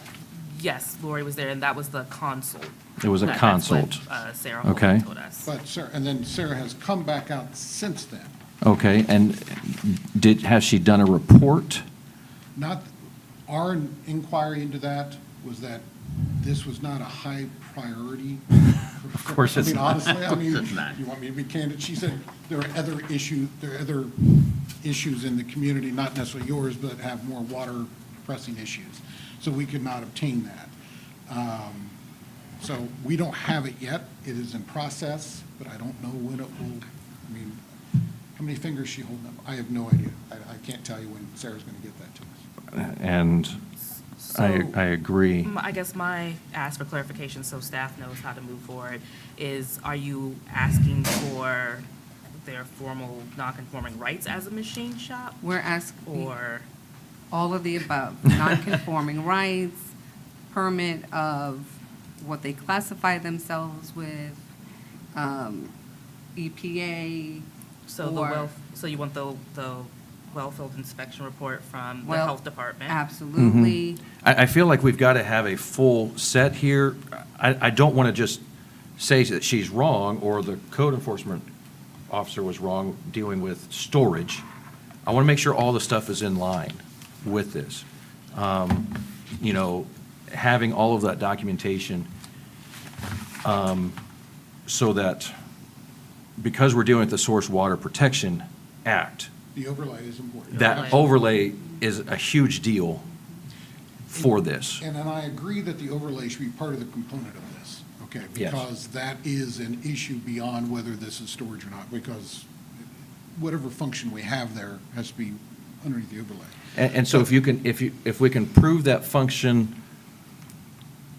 Yes, Lori was there, and that was the consult. It was a That's what, consult. Sarah Okay. Holden told us. But Sarah, and then Sarah has come back out since then. Okay, and has she done a report? Not, our inquiry into that was that this was not a high priority. Of course it's not. I mean, honestly, It's not. you want me to be candid? She said there are other issues in the community, not necessarily yours, but have more water pressing issues. So we could not obtain that. So we don't have it yet. It is in process, but I don't know when it will, I mean, how many fingers is she holding up? I have no idea. I can't tell you when Sarah's going to get that to us. And I agree. I guess my ask for clarification, so staff knows how to move forward, is are you asking for their formal non-conforming rights as a machine shop? We're asking Or, all of the above, non-conforming rights, permit of what they classify themselves with, EPA. so you want the well-filled inspection report from the Well, health department? Absolutely. I feel like we've got to have a full set here. I don't want to just say that she's wrong or the code enforcement officer was wrong dealing with storage. I want to make sure all the stuff is in line with this. You know, having all of that documentation so that, because we're dealing with the Source Water Protection Act, The overlay is important. that overlay is a huge deal for this. And I agree that the overlay should be part of the component of this, okay? Yes. Because that is an issue beyond whether this is storage or not, because whatever function we have there has to be underneath the overlay. And so if we can prove that function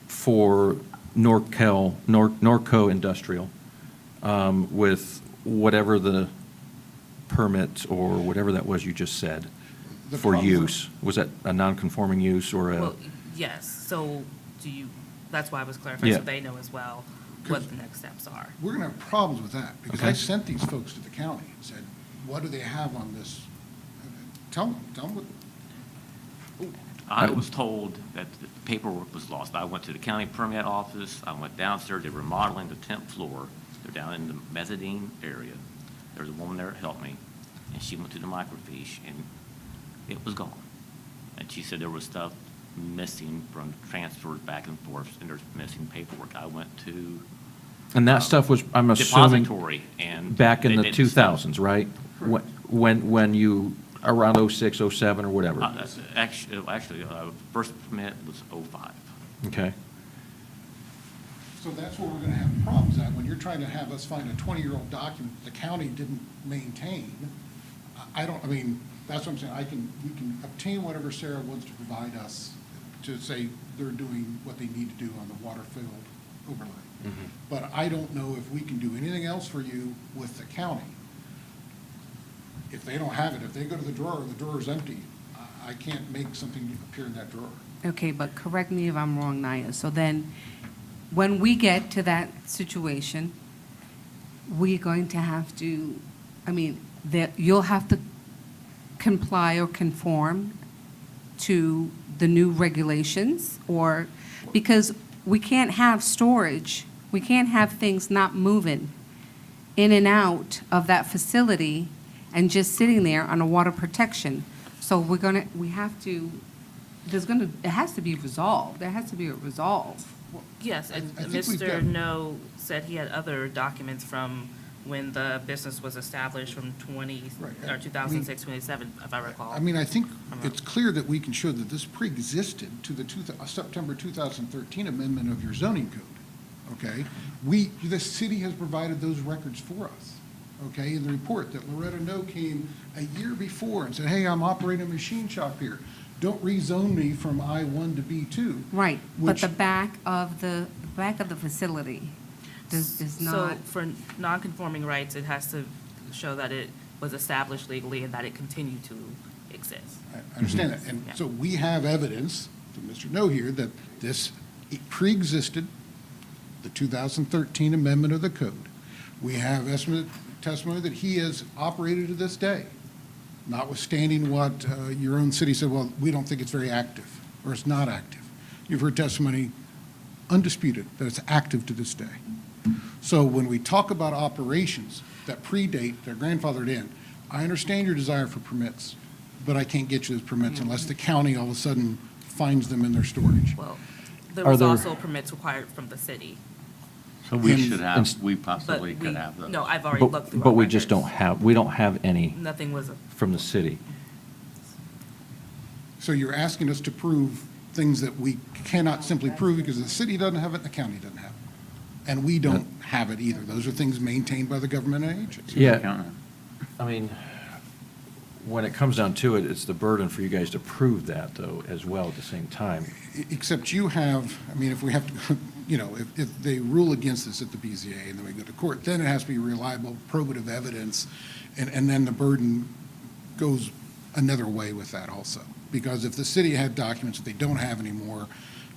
for Norco Industrial, with whatever the permit or whatever that was you just said, The for problem- use, was that a non-conforming use or a? Well, yes, so that's why I was clarifying, so Yeah. they know as well. what the next steps are. We're going to have problems with that, because I Okay. sent these folks to the county and said, what do they have on this? Tell them what, I was told that the paperwork was lost. I went to the county permit office, I went downstairs, they were remodeling the 10th floor. They're down in the mezzanine area. There was a woman there that helped me, and she went to the microfiche, and it was gone. And she said there was stuff missing from transfers back and forth, and there's missing paperwork. I went to And that stuff was, I'm assuming, depository, and. back in they the didn't 2000s, right? When you, around 06, 07, or whatever? Actually, first permit was '05. Okay. so that's where we're going to have problems at, when you're trying to have us find a 20-year-old document the county didn't maintain. I don't, I mean, that's what I'm saying, we can obtain whatever Sarah wants to provide us to say they're doing what they need to do on the water field overlay. But I don't know if we can do anything else for you with the county. If they don't have it, if they go to the drawer's empty, I can't make something appear in that drawer. Okay, but correct me if I'm wrong, Naya. So then, when we get to that situation, we're going to have to, I mean, you'll have to comply or conform to the new regulations, or, because we can't have storage, we can't have things not moving in and out of that facility and just sitting there on a water protection. So we have to, it has to be resolved. There has to be a resolve. Yes, and I think we've Mr. got- No said he had other documents from when the business was established from Right. 2006, 27, if I recall. I mean, I think it's clear that we can show that this pre-existed to the September 2013 amendment of your zoning code, okay? The city has provided those records for us, okay? In the report that Loretta No came a year before and said, hey, I'm operating a machine shop here. Don't rezone me from I-1 to B2. Right, but Which- the back of the facility is not. So for non-conforming rights, it has to show that it was established legally and that it continued to exist. I understand that. And Yeah. so we have evidence from Mr. No here that this pre-existed the 2013 amendment of the code. We have testimony that he has operated to this day, notwithstanding what your own city said, well, we don't think it's very active, or it's not active. You've heard testimony undisputed that it's active to this day. So when we talk about operations that predate, they're grandfathered in, I understand your desire for permits, but I can't get you those permits unless the county all of a sudden finds them in their storage. Well, there Are was there- also permits required from the city. So we And- should and- have, we But possibly could have those. no, I've already looked through But our we just records. don't have, we don't have any Nothing was, from the city. So you're asking us to prove things that we cannot simply prove because the city doesn't have it and the county doesn't have it. And we don't have it either. Those are things maintained by the government agencies. Yeah. I mean, when it comes down to it, it's the burden for you guys to prove that, though, as well at the same time. Except you have, I mean, if we have to, if they rule against us at the BZA and then we go to court, then it has to be reliable, probative evidence, and then the burden goes another way with that also. Because if the city had documents that they don't have anymore,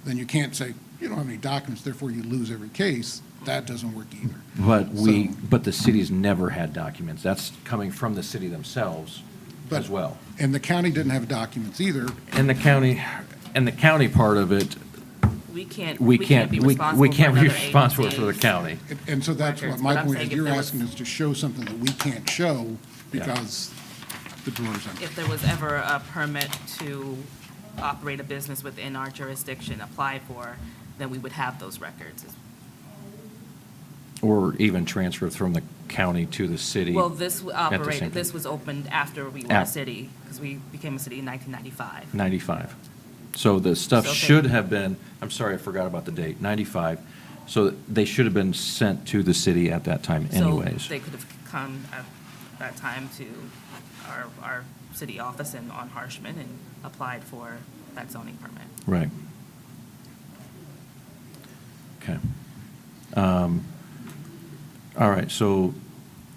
then you can't say, you don't have any documents, therefore you lose every case. That doesn't work either. But the city's never had documents. That's coming from the city themselves as well. And the county didn't have documents either. And the county part of it, we can't we be can't be responsible responsible for the agency's- county. And so that's what Records, my but I'm point saying is, if you're there was- asking us to show something that we can't show because the door's empty. If there was ever a permit to operate a business within our jurisdiction applied for, then we would have those records. Or even transfer from the county to the city. Well, this same operated, time. this was opened after we were a city, because we became a city in 1995. 95. So the stuff So they- should have been, I'm sorry, I forgot about the date, 95. So they should have been sent to the city at that time anyways. So they could have come at that time to our city office on Harshman and applied for that zoning permit. Right. Okay. All right, so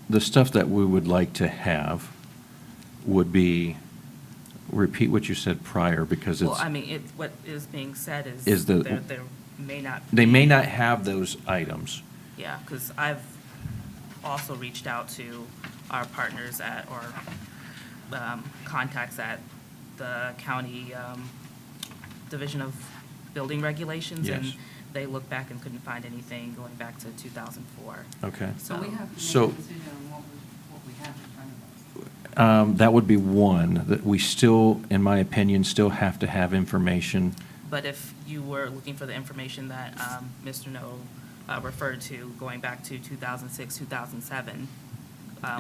the stuff that we would like to have would be, repeat what you said prior, because Well, it's, I mean, what is being said Is the- there may not. they be- may not have those items, Yeah, because I've also reached out to our partners at, or contacts at the county Division of Building Regulations. Yes. And they looked back and couldn't find anything going back to 2004. Okay. So we have to make a So- decision on what we have in front of us. That would be one, that we still, in my opinion, still have to have information. But if you were looking for the information that Mr. No referred to, going back to 2006, 2007,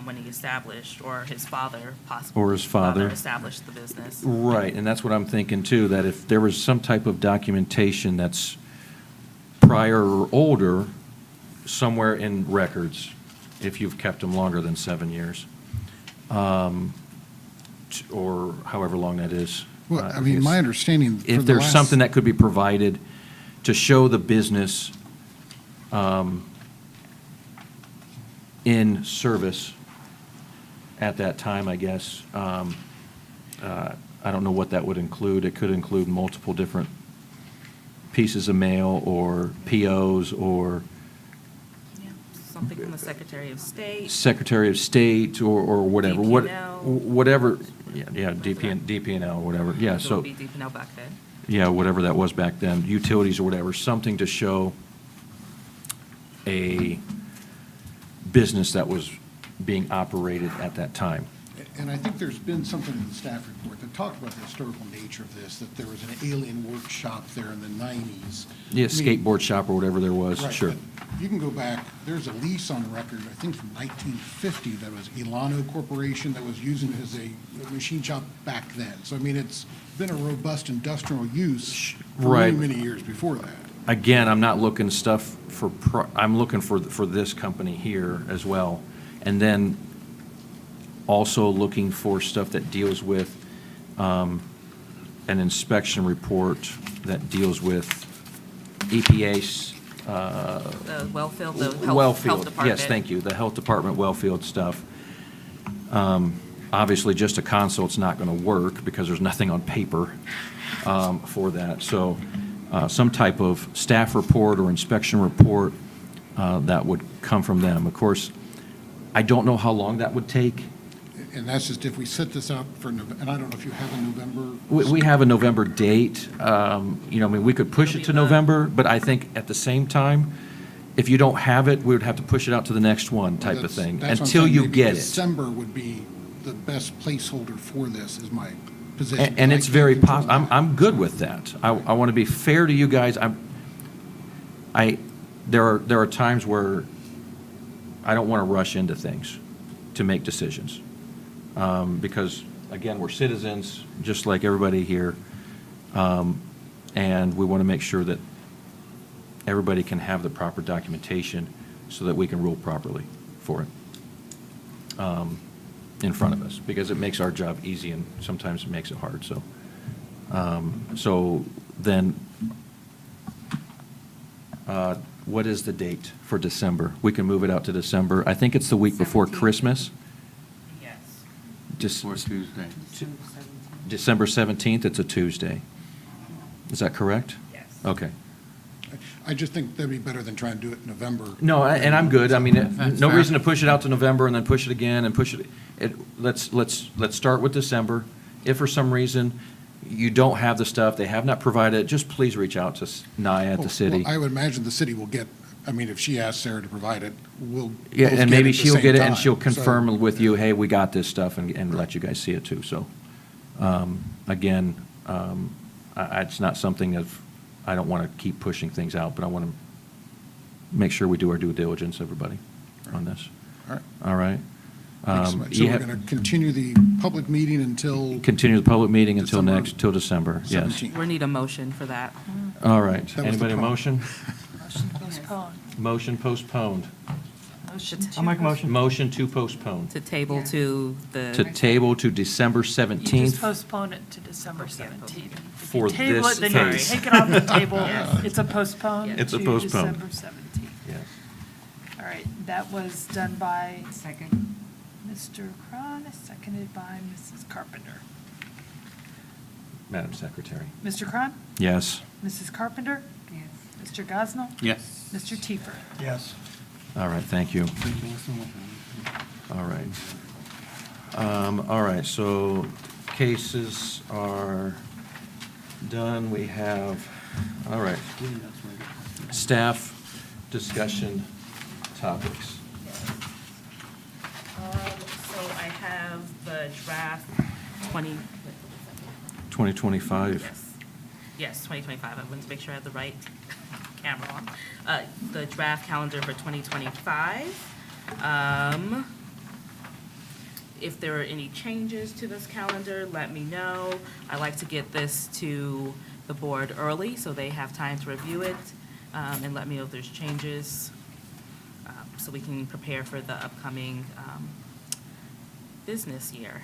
when he established, or his father possibly. Or his father. Established the business. Right, and that's what I'm thinking too, that if there was some type of documentation that's prior or older, somewhere in records, if you've kept them longer than 7 years, or however long that is. Well, I mean, my understanding for If the there's last- something that could be provided to show the business in service at that time, I guess. I don't know what that would include. It could include multiple different pieces of mail or POs or Yeah, something from the Secretary of State. Secretary of State or whatever. DP&L. Whatever, yeah, DP&L, whatever, yeah, It so. would be DP&L back then. Yeah, whatever that was back then, utilities or whatever, something to show a business that was being operated at that time. And I think there's been something in the staff report that talked about the historical nature of this, that there was an alien workshop there in the 90s. Yeah, I mean, skateboard shop or whatever there was, right, sure. but You can go back, there's a lease on record, I think from 1950, that was Elano Corporation that was using it as a machine shop back then. So I mean, it's been a robust industrial use for Right. many, many years before that. Again, I'm not looking stuff for, I'm looking for this company here as well. And then also looking for stuff that deals with an inspection report that deals with EPA's. The Wellfield, the health Wellfield, department. yes, thank you, the health department Wellfield stuff. Obviously, just a consult's not going to work because there's nothing on paper for that. So some type of staff report or inspection report that would come from them. Of course, I don't know how long that would take. And that's just if we set this up for, and I don't know if you have a November. We have a November date. I mean, we could push it to November, but I think at the same time, if you don't have it, we would have to push it out to the next one type of That's- thing, that's what I'm until saying. you Maybe get it. December would be the best placeholder for this, is my position. And it's very I can't possible, I'm good with that. I want to be fair to you guys. There are times where I don't want to rush into things to make decisions. Because, again, we're citizens, just like everybody here. And we want to make sure that everybody can have the proper documentation so that we can rule properly for it in front of us, because it makes our job easy and sometimes it makes it hard, so. So then, what is the date for December? We can move it out to December. I think it's the week before 17th. Christmas. Yes. Or Tuesday. December 17th, it's a Tuesday. Is that correct? Yes. Okay. I just think that'd be better than trying to do it in November. No, and I'm good. I mean, That's no fair. reason to push it out to November and then push it again and push it. Let's start with December. If for some reason you don't have the stuff, they have not provided it, just please reach out to NIA at the city. Well, I would imagine the city will get, I mean, if she asks Sarah to provide it, we'll. Yeah, both and get maybe at the she'll same get it and time. she'll So- confirm with you, hey, we got this stuff, and let you guys see it too. So, again, it's not something that, I don't want to keep pushing things out, but I want to make sure we do our due diligence, everybody, on this. All right. All right? Thanks so much. So you we're have- going to continue the public meeting until Continue the public meeting until December till December, yes. 17th. We need a motion for that. All right. That was the Anybody a problem. motion? Motion to postpone. Motion postponed. Motion I'll make a motion. Motion to postpone. To table Yeah. to To the, table to December You just 17th. postpone it to December 17th. If you For table this it, then you case. take it off the table. It's a postpone It's a to postpone. December 17th. Yes. All right, that was done by Second. Mr. Cron, seconded by Mrs. Carpenter. Madam Secretary. Mr. Cron? Yes. Mrs. Carpenter? Yes. Mr. Gosnell? Yes. Mr. Tiefer? Yes. All right, thank you. All right, so cases are done. We have, all right, staff discussion topics. So I have the draft 2025. Yes, 2025. I wanted to make sure I had the right camera on. The draft calendar for 2025. If there are any changes to this calendar, let me know. I like to get this to the board early so they have time to review it, and let me know if there's changes, so we can prepare for the upcoming business year.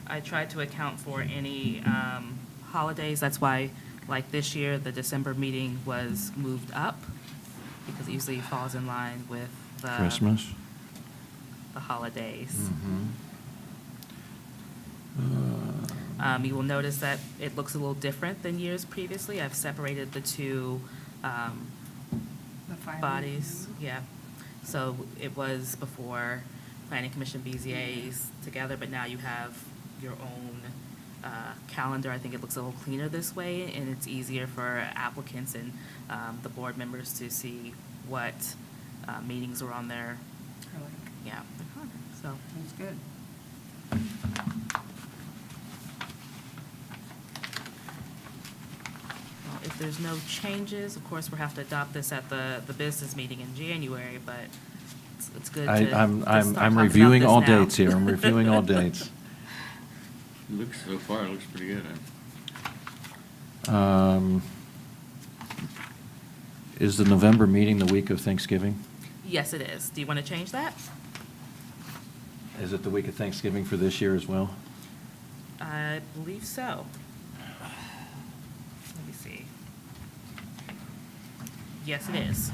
I tried to account for any holidays. That's why, like this year, the December meeting was moved up because it usually falls in line with the Christmas. the holidays. Mm-hmm. You will notice that it looks a little different than years previously. I've separated the two The fire bodies. Yeah. So it was before Planning Commission, BZA's together, but now you have your own calendar. I think it looks a little cleaner this way, and it's easier for applicants and the board members to see what meetings are on their, I like, yeah, their calendar. So, that's good. well, if there's no changes, of course, we'll have to adopt this at the business meeting in January, but it's good to start I'm talking about reviewing this all now. dates here. I'm reviewing all dates. Looks, so far, it looks pretty good. Is the November meeting the week of Thanksgiving? Yes, it is. Do you want to change that? Is it the week of Thanksgiving for this year as well? I believe so. Let me see. Yes, it is.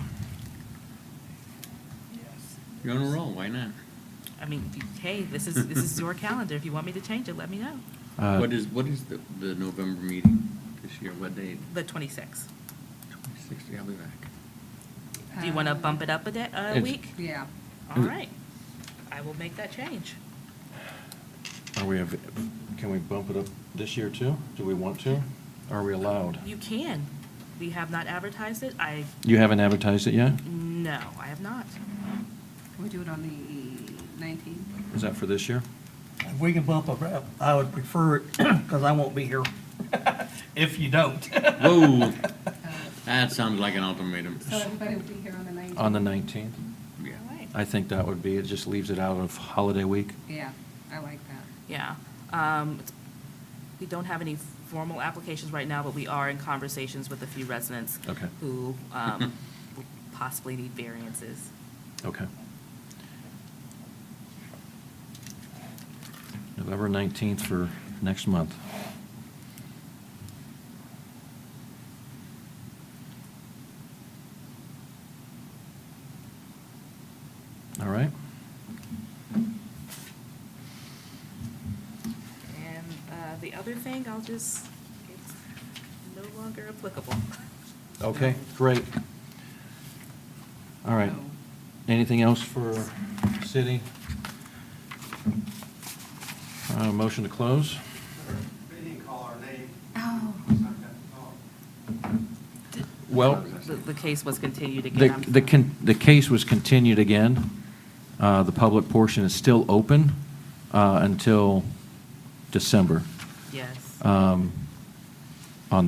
You're on a roll, why not? I mean, hey, this is your calendar. If you want me to change it, let me know. What is the November meeting this year? What date? The 26th. 26th, I'll be back. Do you want to bump it up a It's- week? Yeah. All right. I will make that change. Can we bump it up this year too? Do we want to? Are we allowed? You can. We have not advertised it. You haven't advertised it yet? No, I have not. Can we do it on the 19th? Is that for this year? If we can bump it up, I would prefer it, because I won't be here if you don't. Whoa, that sounds like an ultimatum. So everybody will be here on the 19th? On the 19th? Yeah. All right. I think that would be, it just leaves it out of holiday week. Yeah, I like that. Yeah. We don't have any formal applications right now, but we are in conversations with a few residents Okay. who will possibly need variances. Okay. November 19th for next month. All right. And the other thing, it's no longer applicable. Okay, great. All right. Anything else for city? Motion to close? They didn't call our name. Oh. Well, The case was continued again. I'm the case was continued again. The public portion is still open until December Yes. on that. So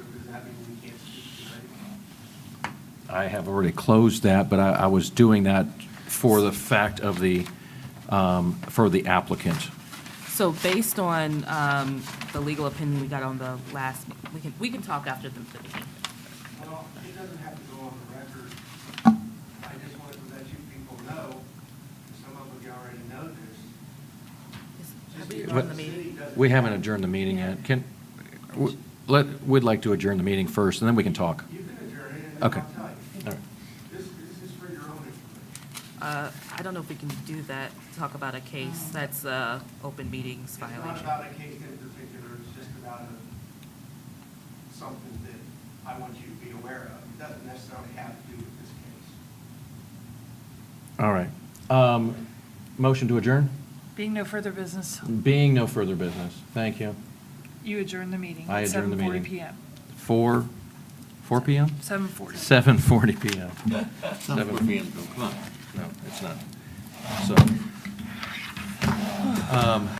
does that mean we can't speak tonight? I have already closed that, but I was doing that for the fact of for the applicant. So based on the legal opinion we got on the last, we can talk after the meeting. Well, it doesn't have to go on the record. I just wanted to let you people know, some of you already know this. Have we adjourned the meeting? We haven't adjourned the meeting yet. We'd like to adjourn the meeting first, and then we can talk. You can adjourn it, and Okay. I'll tell you. All right. This is for your own information. I don't know if we can do that, talk about a case. That's open meetings It's not violation. about a case in particular, it's just about something that I want you to be aware of. It doesn't necessarily have to do with this case. All right. Motion to adjourn? Being no further business, Being no further business. Thank you. you adjourn the meeting. I at adjourn the 7:40 meeting. PM. 4 p.m.? 7:40. 7:40 p.m. Some would be in- come on. No, it's not. So,